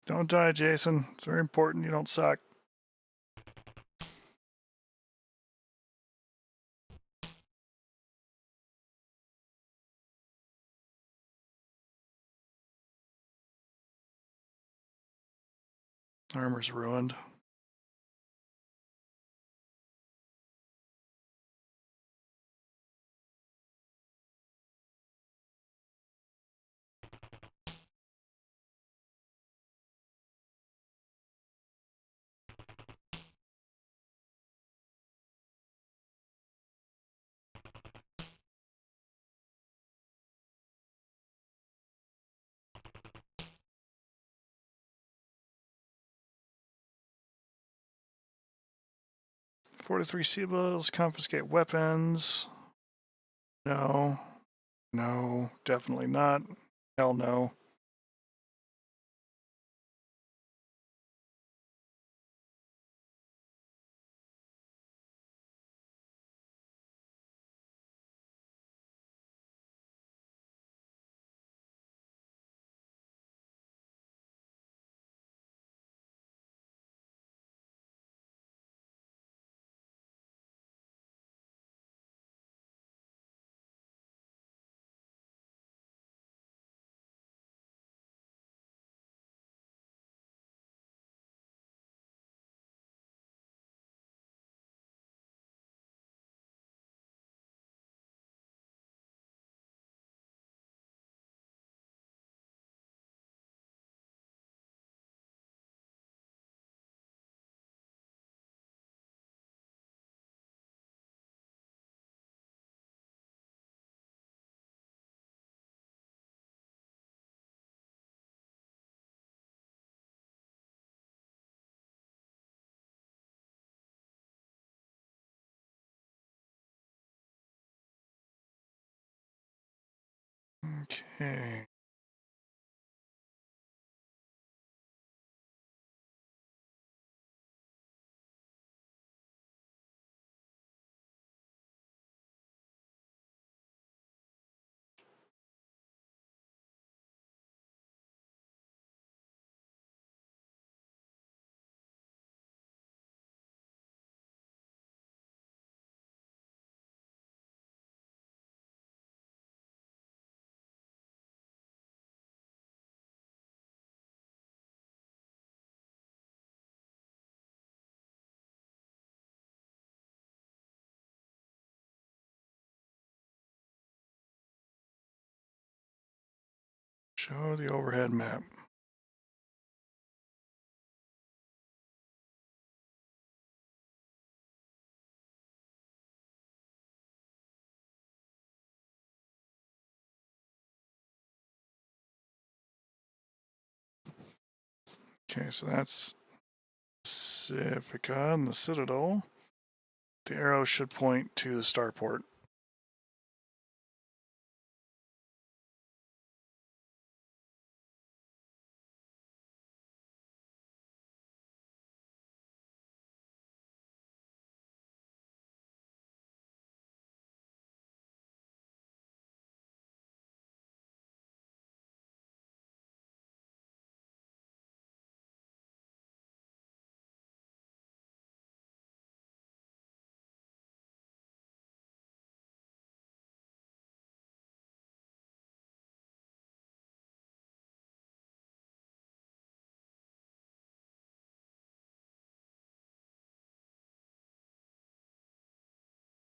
Don't die, Jason. It's very important you don't suck. Armor's ruined. "43 Seabills, confiscate weapons." No. No, definitely not. Hell no. Okay. Show the overhead map. Okay, so that's Pacifica and the Citadel. The arrow should point to the starport.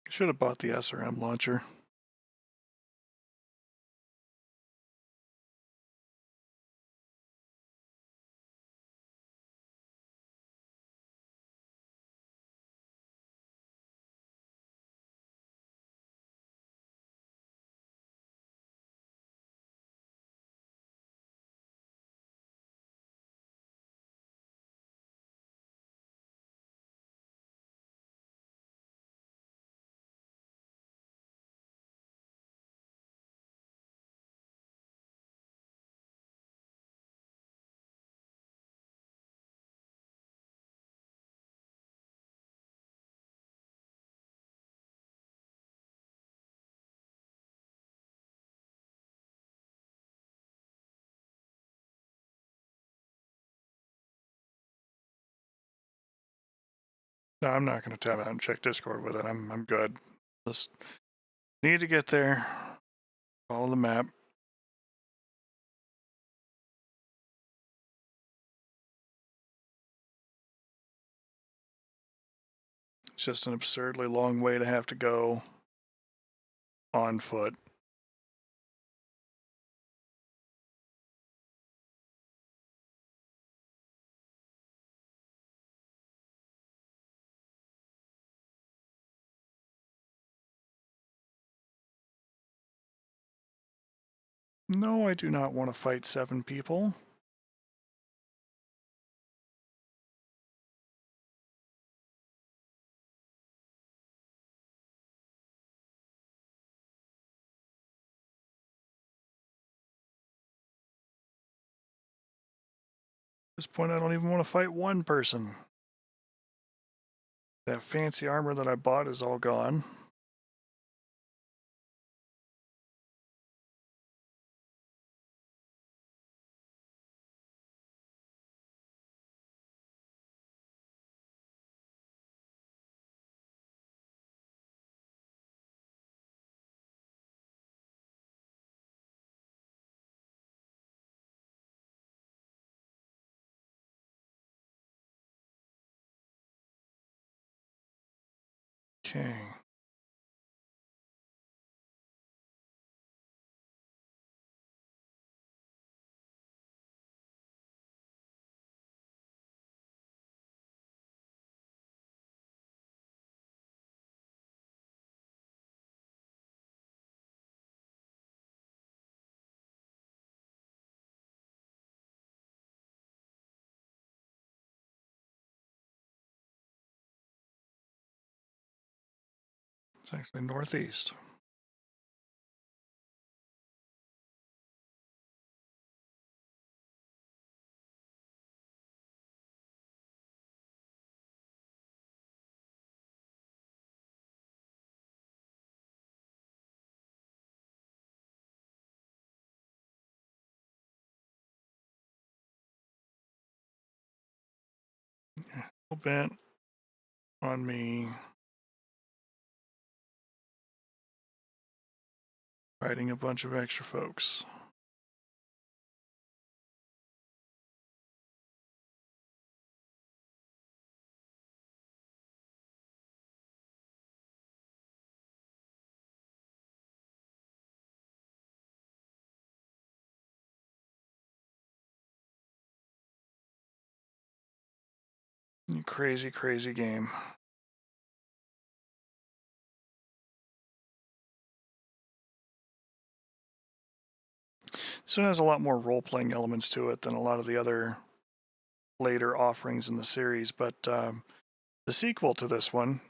Should have bought the SRM launcher. No, I'm not going to tab out and check Discord with it. I'm good. Just need to get there. Follow the map. It's just an absurdly long way to have to go on foot. No, I do not want to fight 7 people. At this point, I don't even want to fight 1 person. That fancy armor that I bought is all gone. Okay. It's actually northeast. A little bit on me. Fighting a bunch of extra folks. Crazy, crazy game. This one has a lot more role-playing elements to it than a lot of the other later offerings in the series, but the sequel to this one,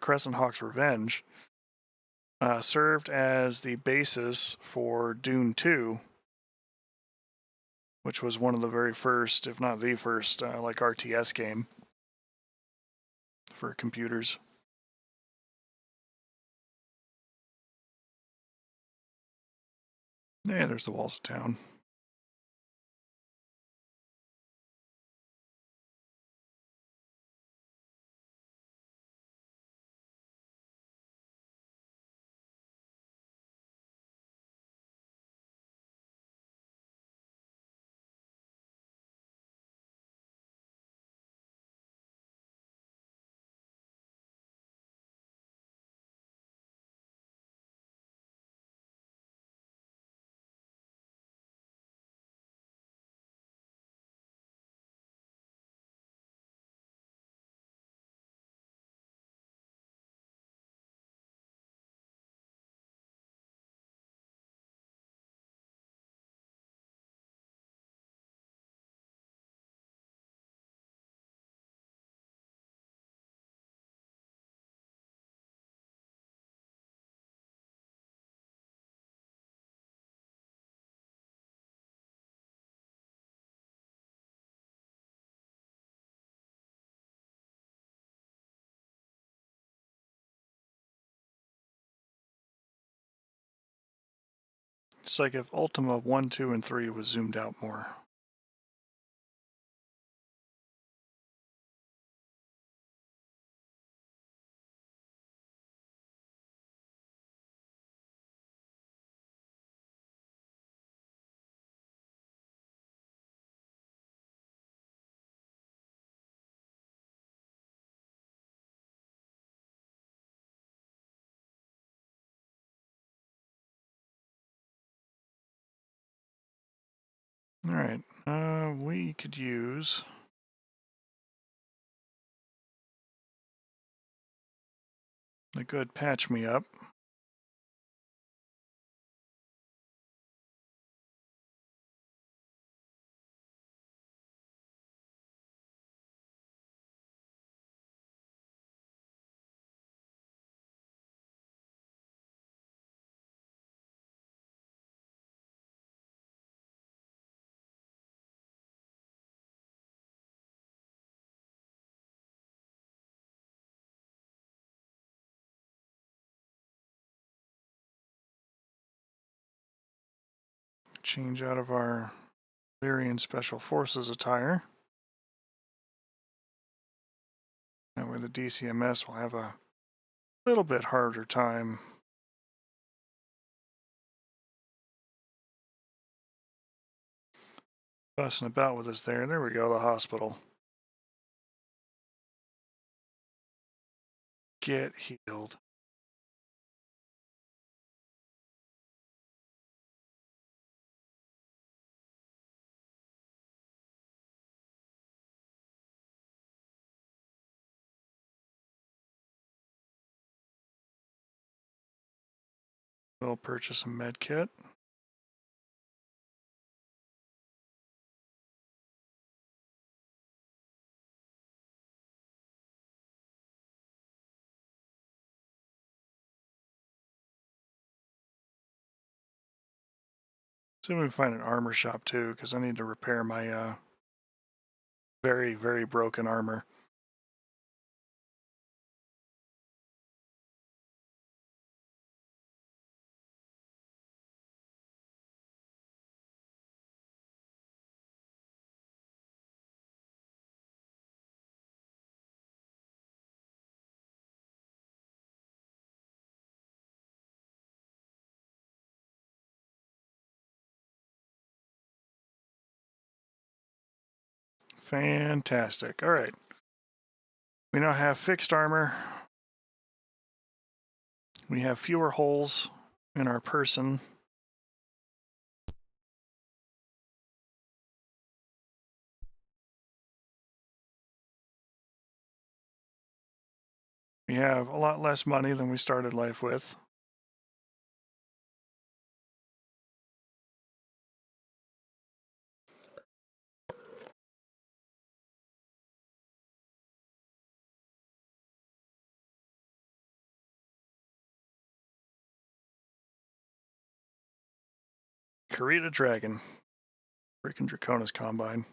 Crescent Hawk's Revenge, served as the basis for Dune 2, which was one of the very first, if not the first, like RTS game for computers. Yeah, there's the walls of town. It's like if Ultima 1, 2, and 3 was zoomed out more. Alright, we could use... a good patch me up. Change out of our Lyrian Special Forces attire. That way the DCMS will have a little bit harder time fussing about with us there. There we go, the hospital. Get healed. We'll purchase a med kit. See if we can find an armor shop too, because I need to repair my very, very broken armor. Fantastic. All right. We now have fixed armor. We have fewer holes in our person. We have a lot less money than we started life with. Karita Dragon. Freaking Draconis Combine.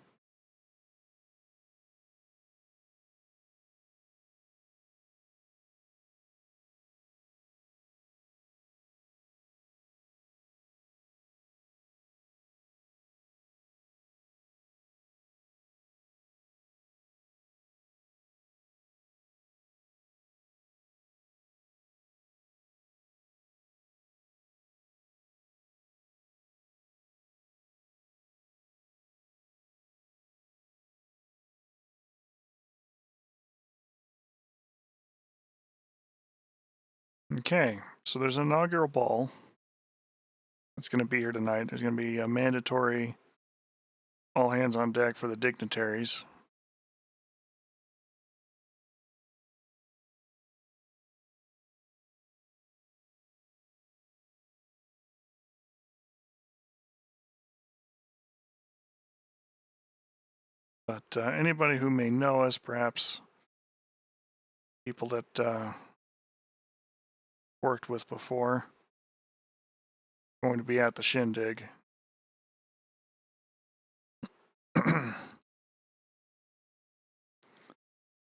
Okay, so there's an inaugural ball that's going to be here tonight. There's going to be a mandatory all hands on deck for the dignitaries. But anybody who may know us, perhaps people that worked with before, going to be at the shindig.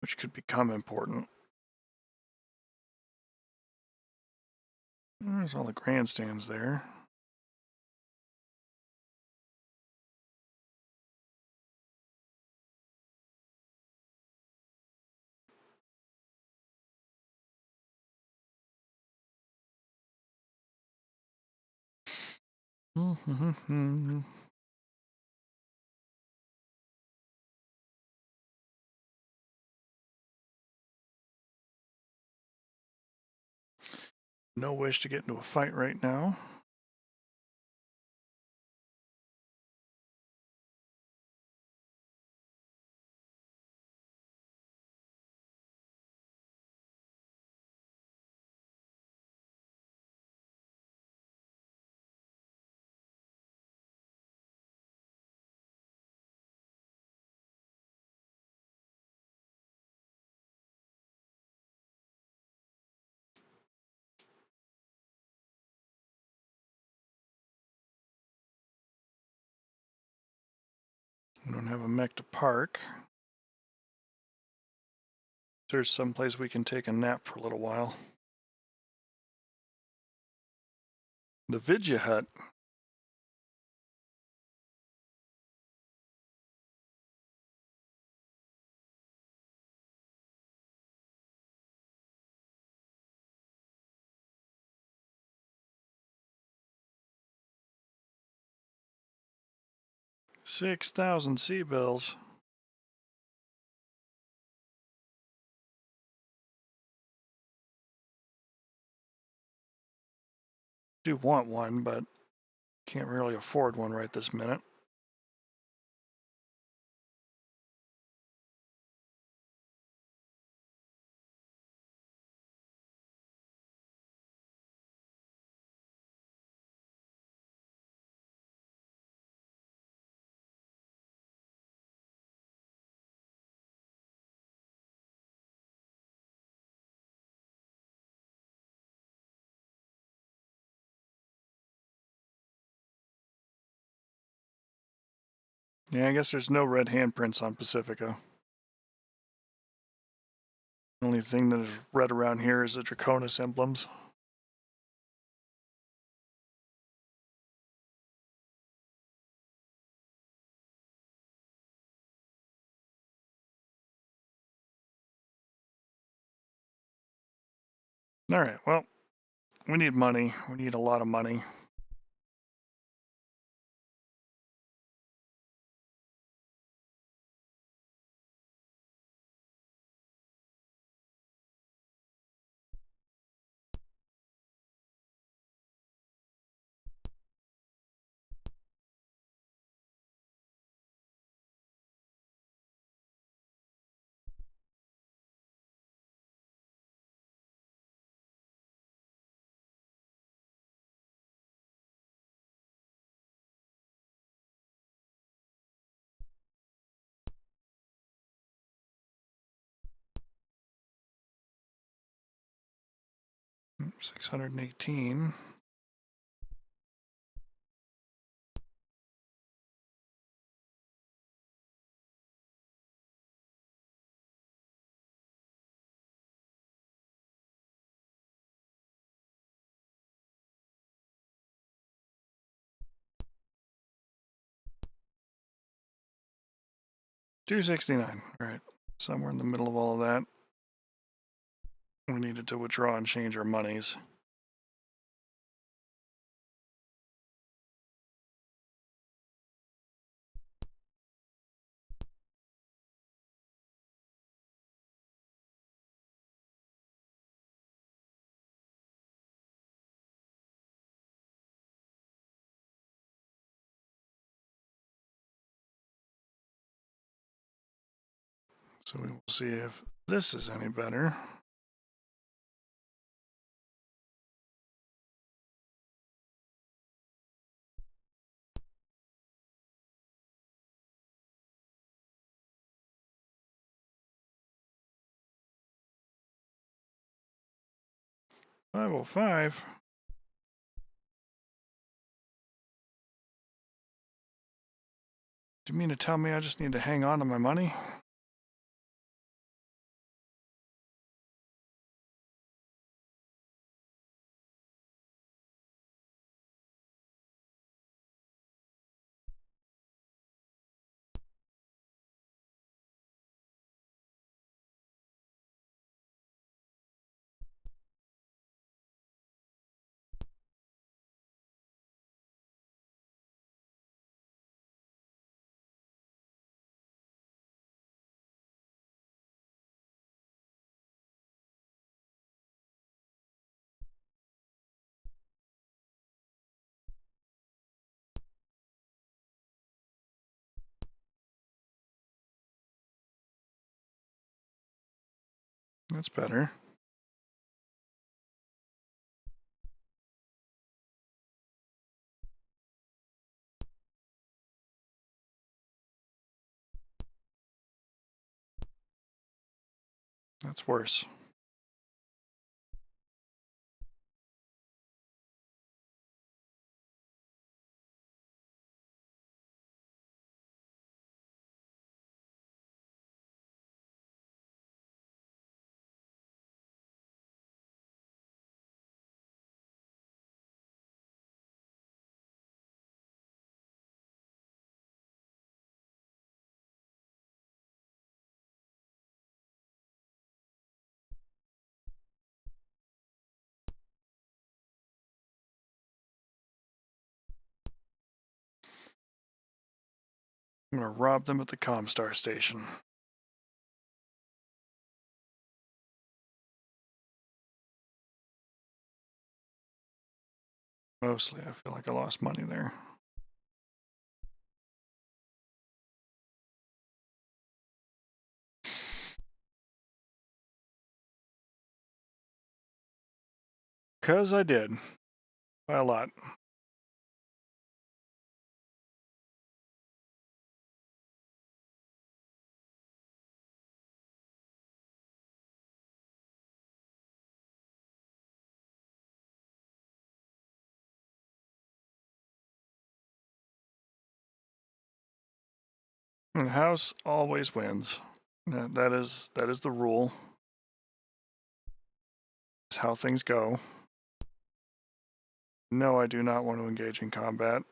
Which could become important. There's all the grandstands there. No wish to get into a fight right now. have a mech to park. There's some place we can take a nap for a little while. The Vidya Hut. $6,000 sea bills. Do want one, but can't really afford one right this minute. Yeah, I guess there's no red handprints on Pacifica. The only thing that is red around here is the Draconis emblems. Alright, well, we need money. We need a lot of money. $618. $269. Alright, somewhere in the middle of all of that. We needed to withdraw and change our monies. So we will see if this is any better. $505. Do you mean to tell me I just need to hang on to my money? That's better. That's worse. I'm gonna rob them at the Comstar station. Mostly, I feel like I lost money there. Because I did. By a lot. The house always wins. That is the rule. It's how things go. No, I do not want to engage in combat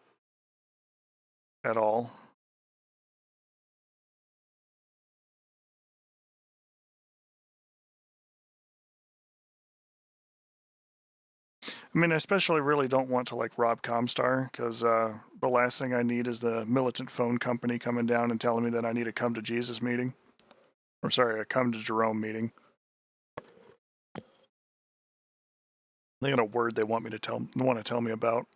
at all. I mean, I especially really don't want to like rob Comstar because the last thing I need is the militant phone company coming down and telling me that I need a come to Jesus meeting. Or sorry, a come to Jerome meeting. They got a word they want to tell me about.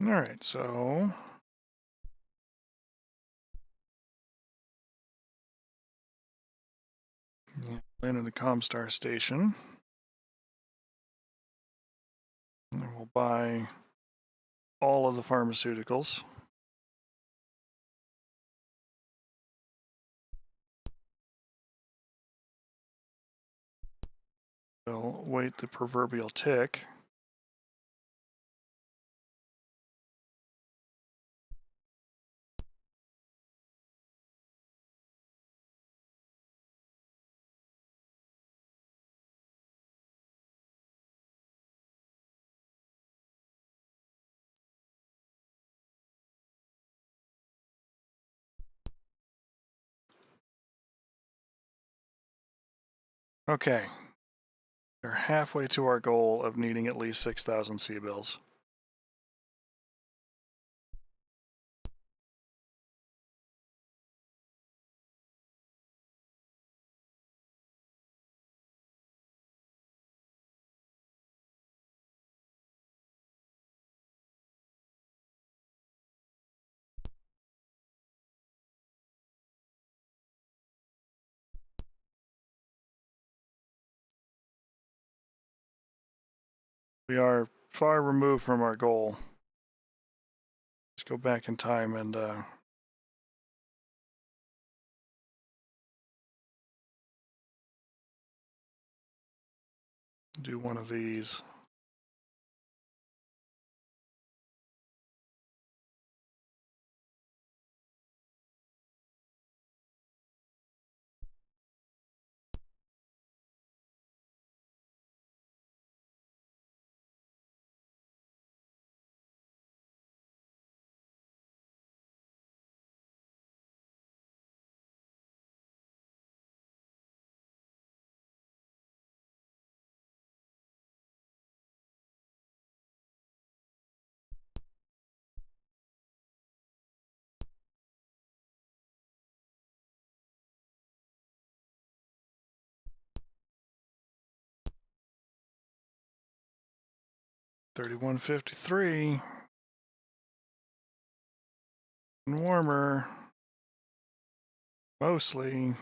All right, so land in the Comstar station. And we'll buy all of the pharmaceuticals. We'll wait the proverbial tick. Okay. We're halfway to our goal of needing at least 6,000 C-bills. We are far removed from our goal. Let's go back in time and do one of these. $31.53 and warmer. Mostly.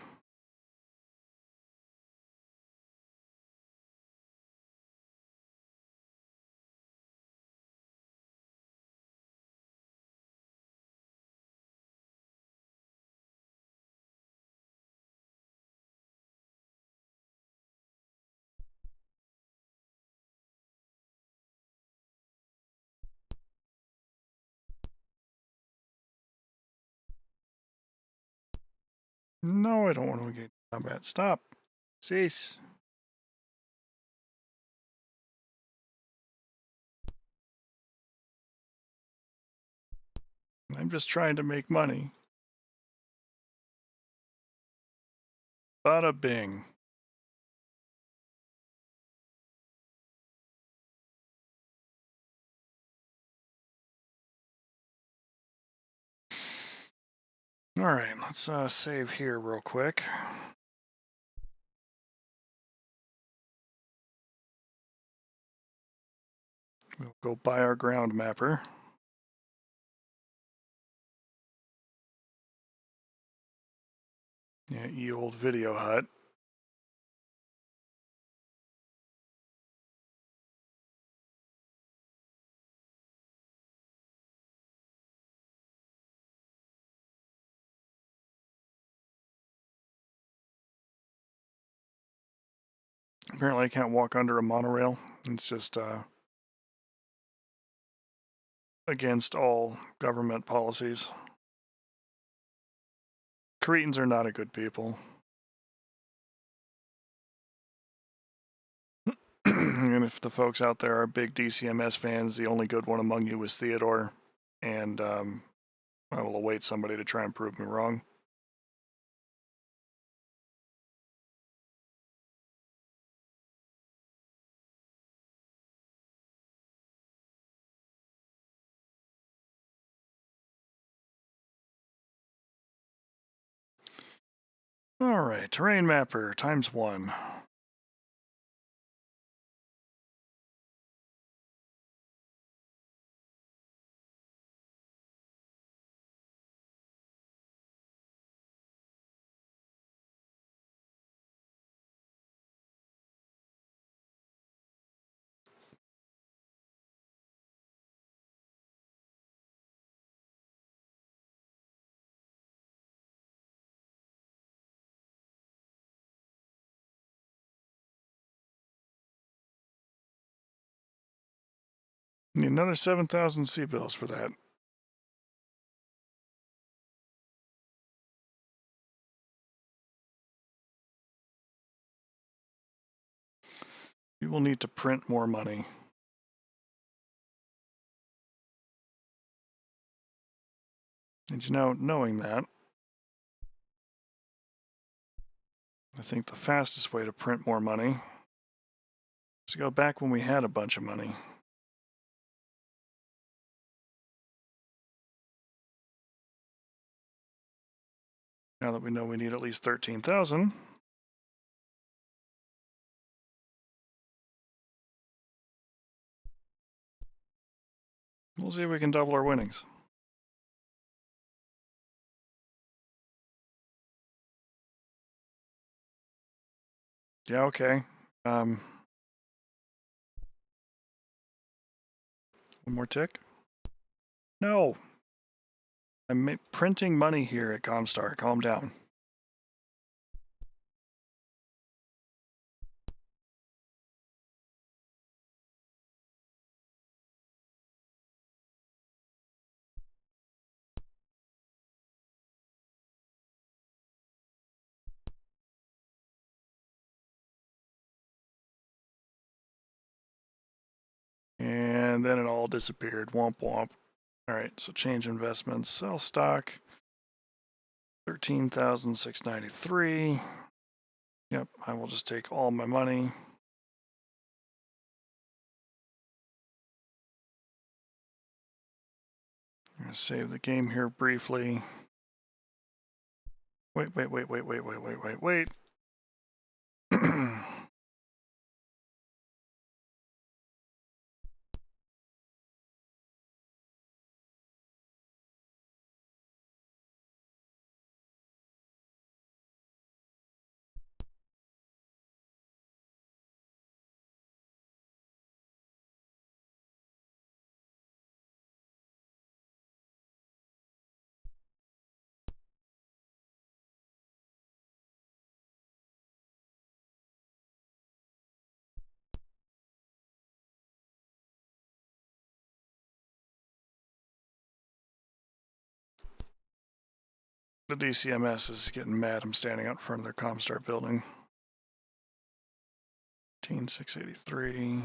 No, I don't want to engage in combat. Stop. Cease. I'm just trying to make money. Bada bing. All right, let's save here real quick. We'll go buy our ground mapper. Yeah, ye old video hut. Apparently I can't walk under a monorail. It's just against all government policies. Cretans are not a good people. And if the folks out there are big DCMS fans, the only good one among you was Theodore. And I will await somebody to try and prove me wrong. All right, terrain mapper ×1. Need another 7,000 C-bills for that. You will need to print more money. And you know, knowing that, I think the fastest way to print more money is to go back when we had a bunch of money. Now that we know we need at least 13,000, we'll see if we can double our winnings. Yeah, okay. One more tick. No. I'm printing money here at Comstar. Calm down. And then it all disappeared. Womp womp. All right, so change investments, sell stock. 13,693. Yep, I will just take all my money. I'm going to save the game here briefly. Wait. The DCMS is getting mad. I'm standing out in front of their Comstar building. 18683.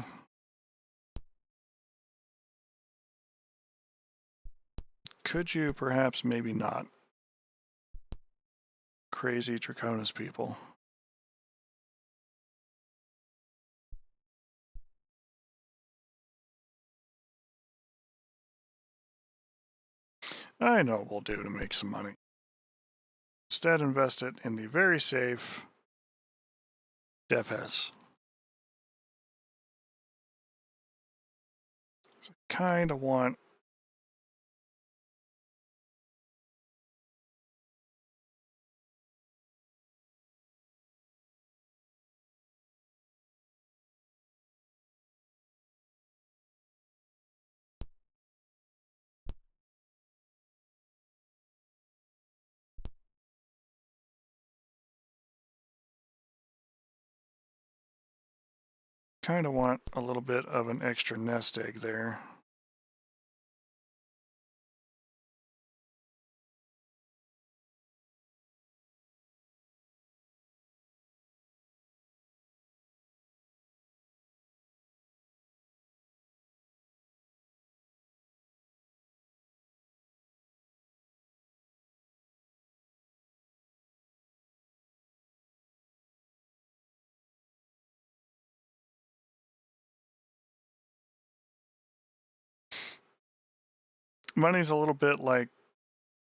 Could you perhaps maybe not? Crazy Draconis people. I know what we'll do to make some money. Instead, invest it in the very safe DevS. So kind of want a little bit of an extra nest egg there. Money's a little bit like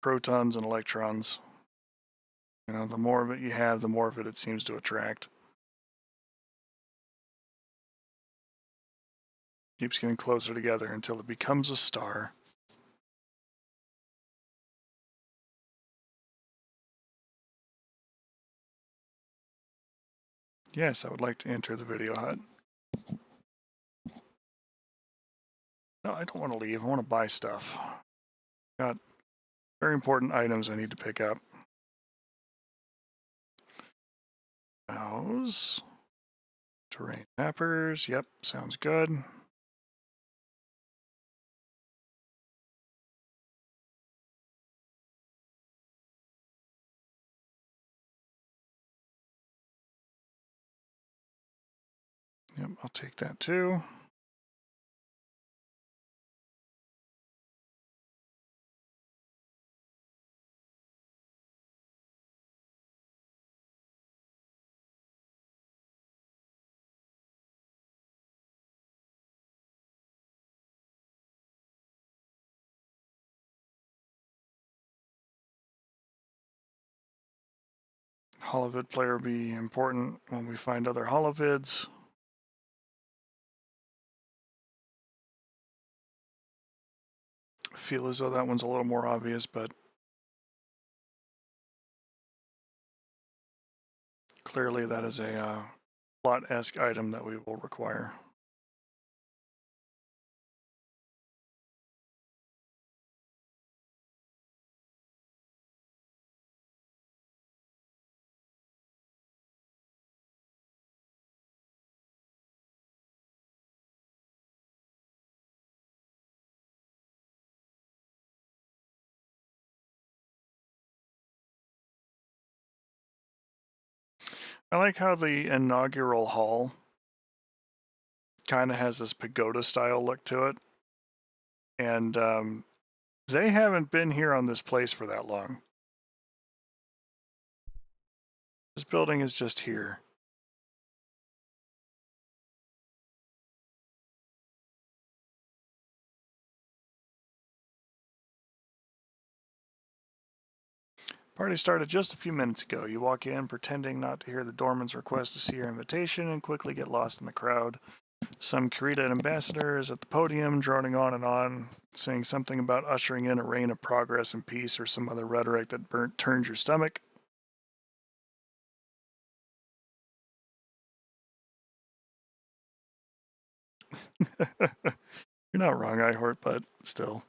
protons and electrons. You know, the more of it you have, the more of it seems to attract. Keeps getting closer together until it becomes a star. Yes, I would like to enter the video hut. No, I don't want to leave. I want to buy stuff. Got very important items I need to pick up. Those. Terrain mappers. Yep, sounds good. Yep, I'll take that too. Holovid player will be important when we find other holovids. I feel as though that one's a little more obvious, but clearly that is a plot-esque item that we will require. I like how the inaugural hall kind of has this pagoda style look to it. And they haven't been here on this place for that long. This building is just here. Party started just a few minutes ago. You walk in pretending not to hear the doorman's request to see your invitation and quickly get lost in the crowd. Some Kurita ambassador is at the podium, droning on, saying something about ushering in a reign of progress and peace or some other rhetoric that turns your stomach. You're not wrong, Ihort, but still.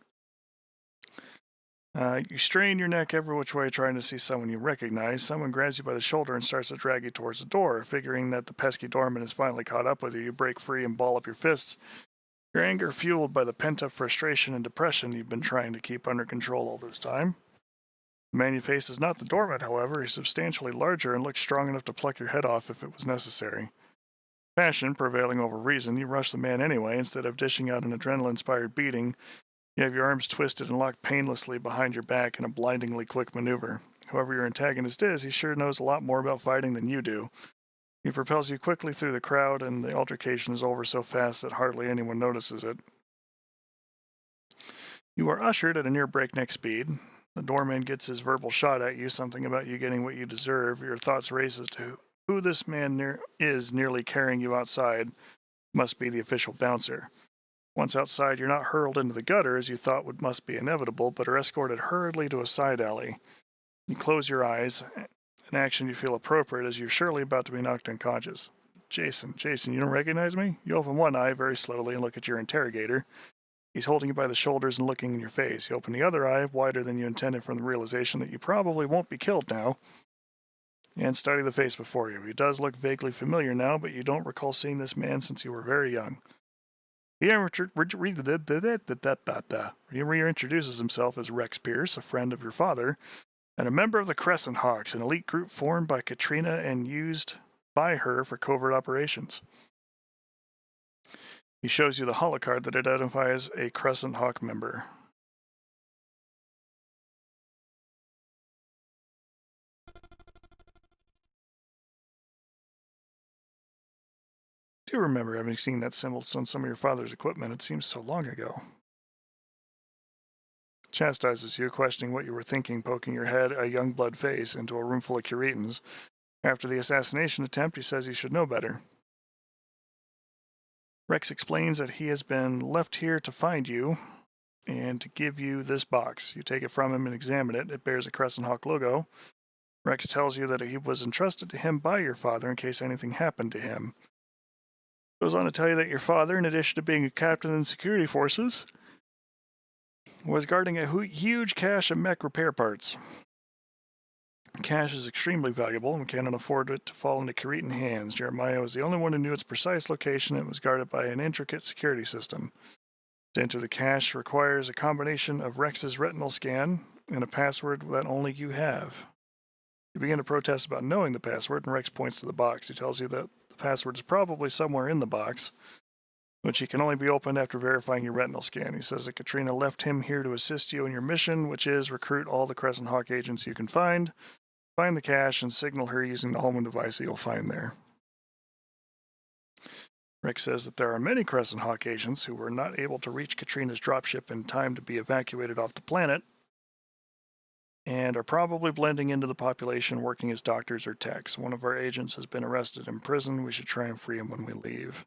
You strain your neck every which way trying to see someone you recognize. Someone grabs you by the shoulder and starts to drag you towards the door. Figuring that the pesky doorman has finally caught up with you, you break free and ball up your fists. Your anger fueled by the pent-up frustration and depression you've been trying to keep under control all this time. The man you face is not the doorman, however. He's substantially larger and looks strong enough to pluck your head off if it was necessary. Passion prevailing over reason, you rush the man anyway. Instead of dishing out an adrenaline-inspired beating, you have your arms twisted and locked painlessly behind your back in a blindingly quick maneuver. Whoever your antagonist is, he sure knows a lot more about fighting than you do. He propels you quickly through the crowd, and the altercation is over so fast that hardly anyone notices it. You are ushered at a near breakneck speed. The doorman gets his verbal shot at you, something about you getting what you deserve. Your thoughts race as to who this man is nearly carrying you outside. Must be the official bouncer. Once outside, you're not hurled into the gutter as you thought must be inevitable, but are escorted hurriedly to a side alley. You close your eyes, an action you feel appropriate as you're surely about to be knocked unconscious. Jason, you don't recognize me? You open one eye very slowly and look at your interrogator. He's holding you by the shoulders and looking in your face. You open the other eye, wider than you intended from the realization that you probably won't be killed now, and study the face before you. He does look vaguely familiar now, but you don't recall seeing this man since you were very young. He reintroduces himself as Rex Pierce, a friend of your father, and a member of the Crescent Hawks, an elite group formed by Katrina and used by her for covert operations. He shows you the holocard that identifies a Crescent Hawk member. I do remember having seen that symbol on some of your father's equipment. It seems so long ago. Chastises you, questioning what you were thinking, poking your head, a young blood face, into a room full of Curetans. After the assassination attempt, he says you should know better. Rex explains that he has been left here to find you and to give you this box. You take it from him and examine it. It bears a Crescent Hawk logo. Rex tells you that he was entrusted to him by your father in case anything happened to him. Goes on to tell you that your father, in addition to being a captain in the security forces, was guarding a huge cache of mech repair parts. Cash is extremely valuable and cannot afford it to fall into Curetan hands. Jeremiah was the only one who knew its precise location and was guarded by an intricate security system. To enter the cache requires a combination of Rex's retinal scan and a password that only you have. You begin to protest about knowing the password, and Rex points to the box. He tells you that the password is probably somewhere in the box, which can only be opened after verifying your retinal scan. He says that Katrina left him here to assist you in your mission, which is recruit all the Crescent Hawk agents you can find the cache, and signal her using the homing device that you'll find there. Rick says that there are many Crescent Hawk agents who were not able to reach Katrina's dropship in time to be evacuated off the planet, and are probably blending into the population working as doctors or techs. One of our agents has been arrested in prison. We should try and free him when we leave.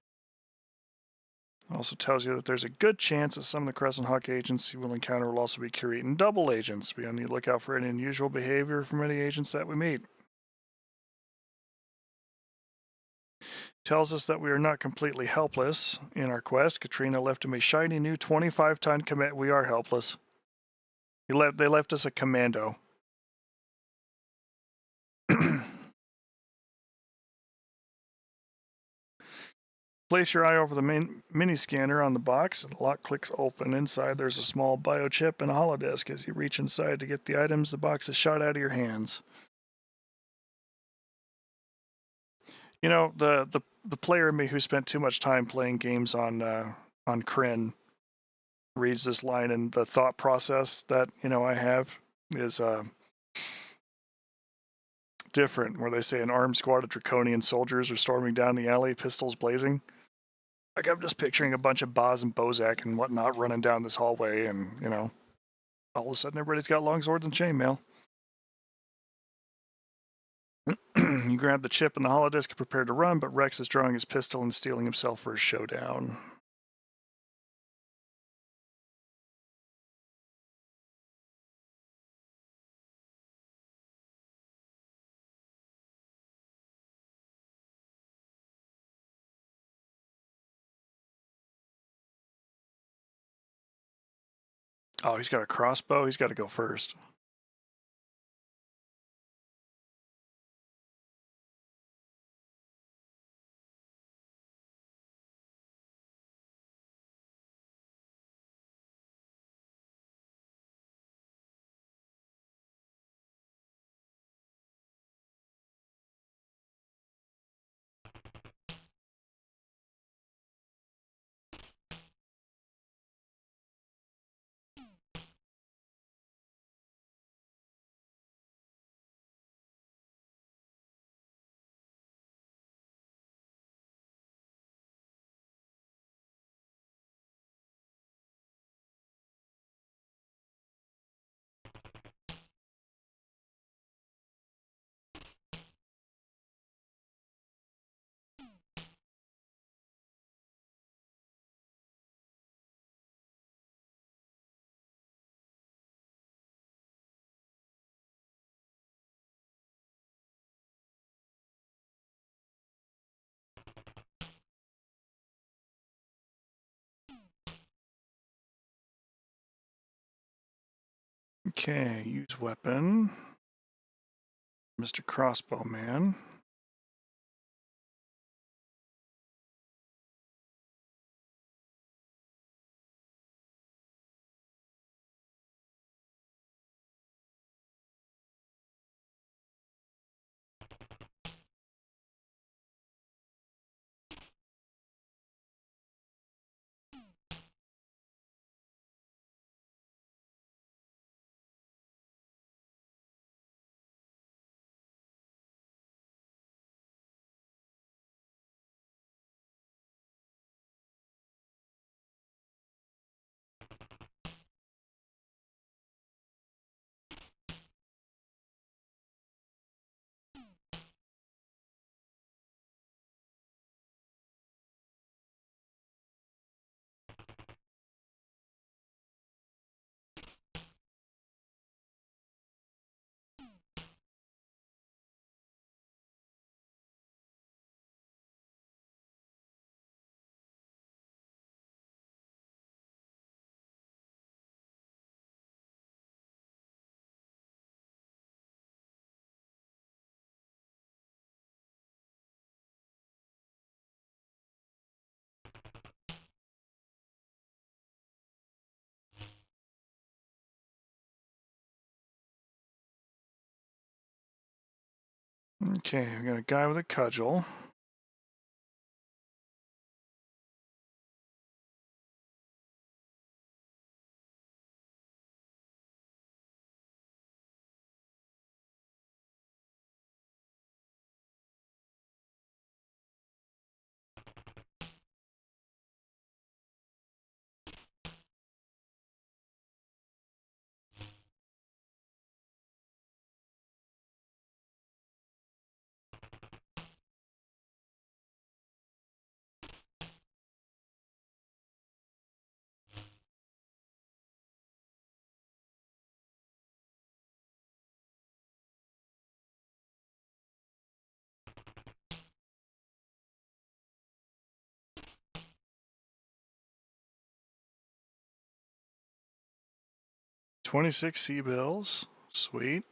It also tells you that there's a good chance that some of the Crescent Hawk agents you will encounter will also be Curetan double agents. Be on the lookout for any unusual behavior from any agents that we meet. Tells us that we are not completely helpless in our quest. Katrina left him a shiny new 25-ton command. We are helpless. They left us a commando. Place your eye over the mini scanner on the box, and the lock clicks open. Inside, there's a small biochip and a holodisk. As you reach inside to get the items, the box is shot out of your hands. You know, the player in me who spent too much time playing games on Kryn reads this line, and the thought process that I have is different. Where they say an armed squad of draconian soldiers are storming down the alley, pistols blazing. Like, I'm just picturing a bunch of Boz and Bozak and whatnot running down this hallway, and, all of a sudden everybody's got long swords and chainmail. You grab the chip and the holodisk and prepare to run, but Rex is drawing his pistol and steeling himself for a showdown. Oh, he's got a crossbow. He's got to go first. Okay, use weapon. Mr. Crossbowman. Okay, we got a guy with a cudgel. $26 sea bills. Sweet.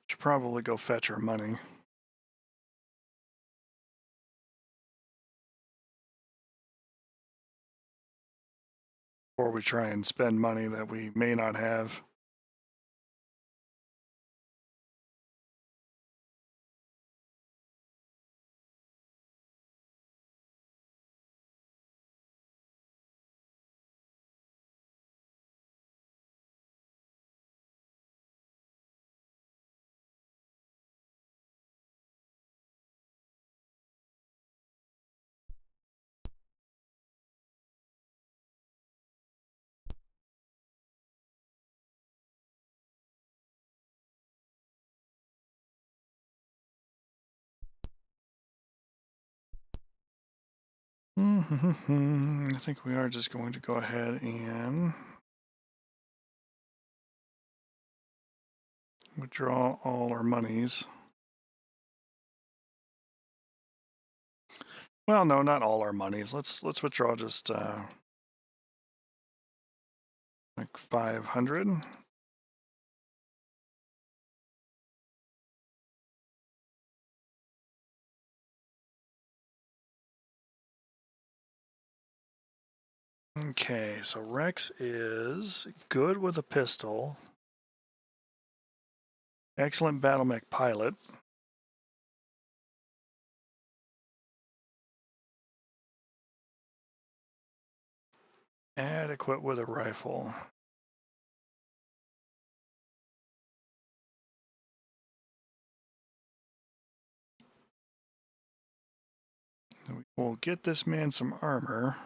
Should probably go fetch our money. Before we try and spend money that we may not have. I think we are just going to go ahead and withdraw all our monies. Well, no, not all our monies. Let's withdraw just like 500. Okay, so Rex is good with a pistol. Excellent battle mech pilot. Adequate with a rifle. We'll get this man some armor.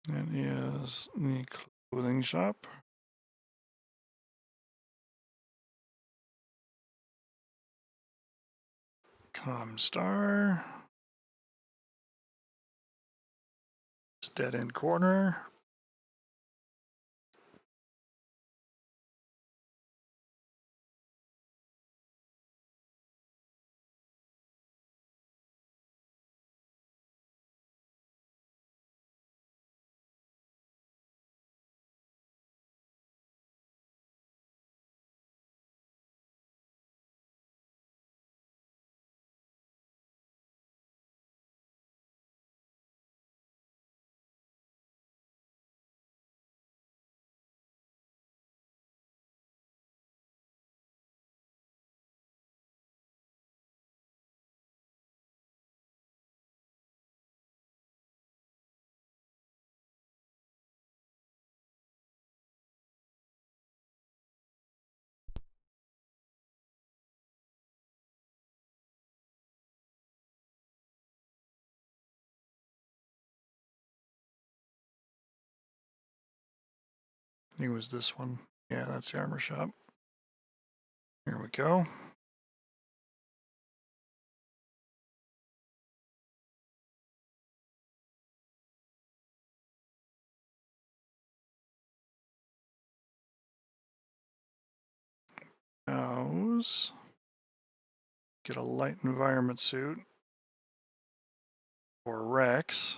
That is the clothing shop. Comstar. It's dead end corner. I think it was this one. Yeah, that's the armor shop. Here we go. Nose. Get a light environment suit for Rex.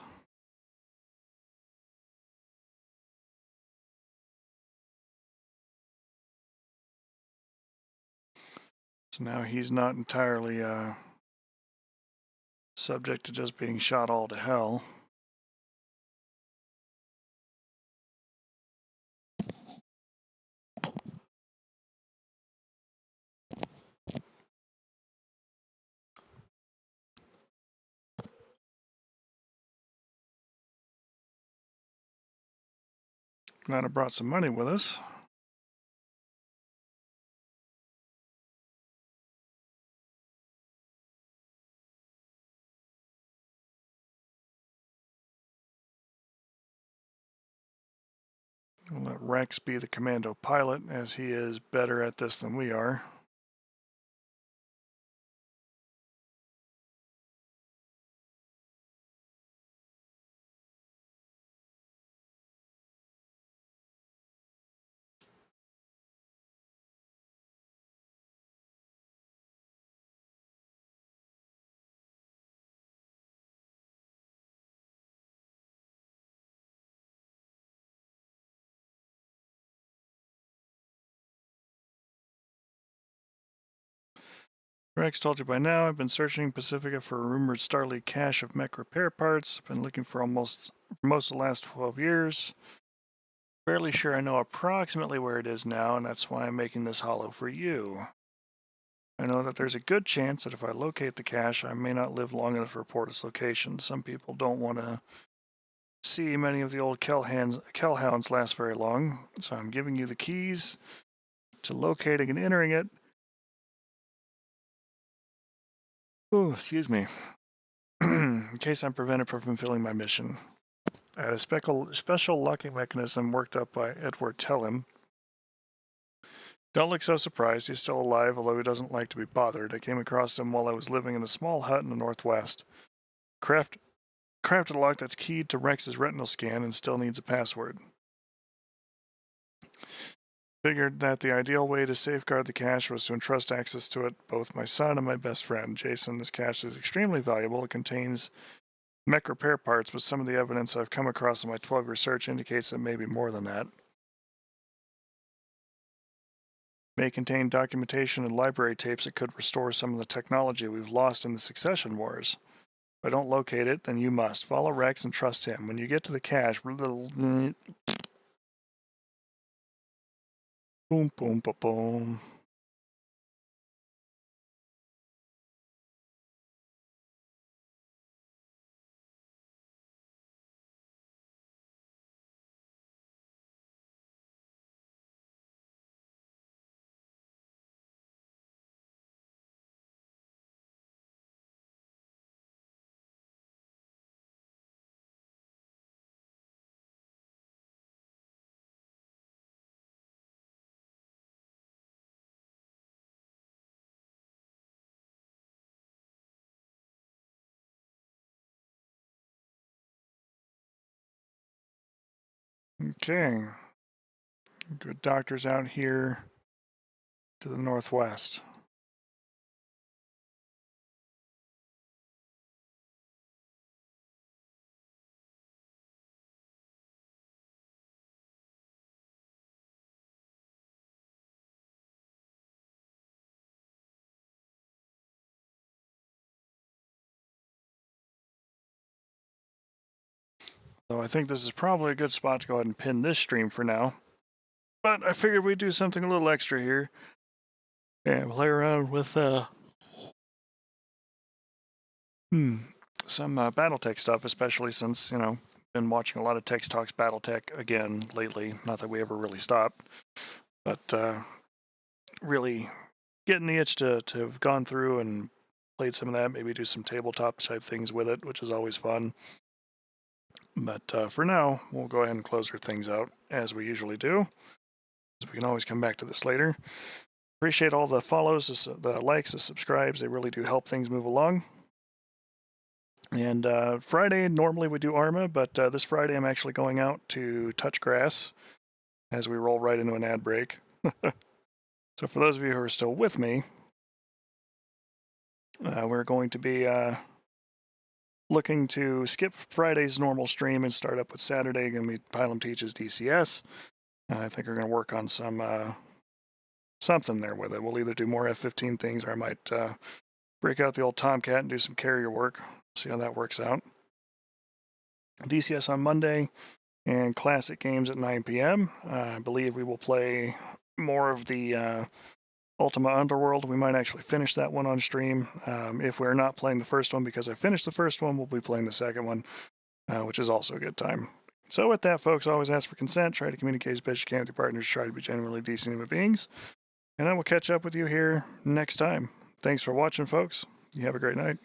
So now he's not entirely subject to just being shot all to hell. Glad I brought some money with us. We'll let Rex be the commando pilot, as he is better at this than we are. Rex told you by now, I've been searching Pacifica for a rumored Starleague cache of mech repair parts. I've been looking for most of the last 12 years. Fairly sure I know approximately where it is now, and that's why I'm making this holo for you. I know that there's a good chance that if I locate the cache, I may not live long enough to report its location. Some people don't want to see many of the old Kellhounds last very long, so I'm giving you the keys to locating and entering it. Oh, excuse me. In case I'm prevented from fulfilling my mission. I had a special locking mechanism worked up by Edward Tellem. Don't look so surprised, he's still alive, although he doesn't like to be bothered. I came across him while I was living in a small hut in the northwest. Crafted a lock that's keyed to Rex's retinal scan and still needs a password. Figured that the ideal way to safeguard the cache was to entrust access to it both my son and my best friend, Jason. This cache is extremely valuable. It contains mech repair parts, but some of the evidence I've come across in my 12-year search indicates it may be more than that. May contain documentation and library tapes that could restore some of the technology we've lost in the succession wars. If I don't locate it, then you must. Follow Rex and trust him. When you get to the cache, boom, boom, boom, boom. Okay. Good doctors out here to the northwest. So I think this is probably a good spot to go ahead and pin this stream for now. But I figured we'd do something a little extra here and play around with some BattleTech stuff, especially since, been watching a lot of Tex Talks BattleTech again lately. Not that we ever really stopped, but really getting the itch to have gone through and played some of that, maybe do some tabletop type things with it, which is always fun. But for now, we'll go ahead and close our things out as we usually do. So we can always come back to this later. Appreciate all the follows, the likes, the subscribes. They really do help things move along. And Friday, normally we do Arma, but this Friday I'm actually going out to touch grass as we roll right into an ad break. So for those of you who are still with me, we're going to be looking to skip Friday's normal stream and start up with Saturday. Going to be Pilum Teaches DCS. I think we're going to work on some something there with it. We'll either do more F-15 things, or I might break out the old Tomcat and do some carrier work. See how that works out. DCS on Monday and classic games at 9 p.m. I believe we will play more of the Ultima Underworld. We might actually finish that one on stream. If we're not playing the first one because I finished the first one, we'll be playing the second one, which is also a good time. So with that, folks, always ask for consent. Try to communicate as best you can with your partners. Try to be genuinely decent human beings. And I will catch up with you here next time. Thanks for watching, folks. You have a great night.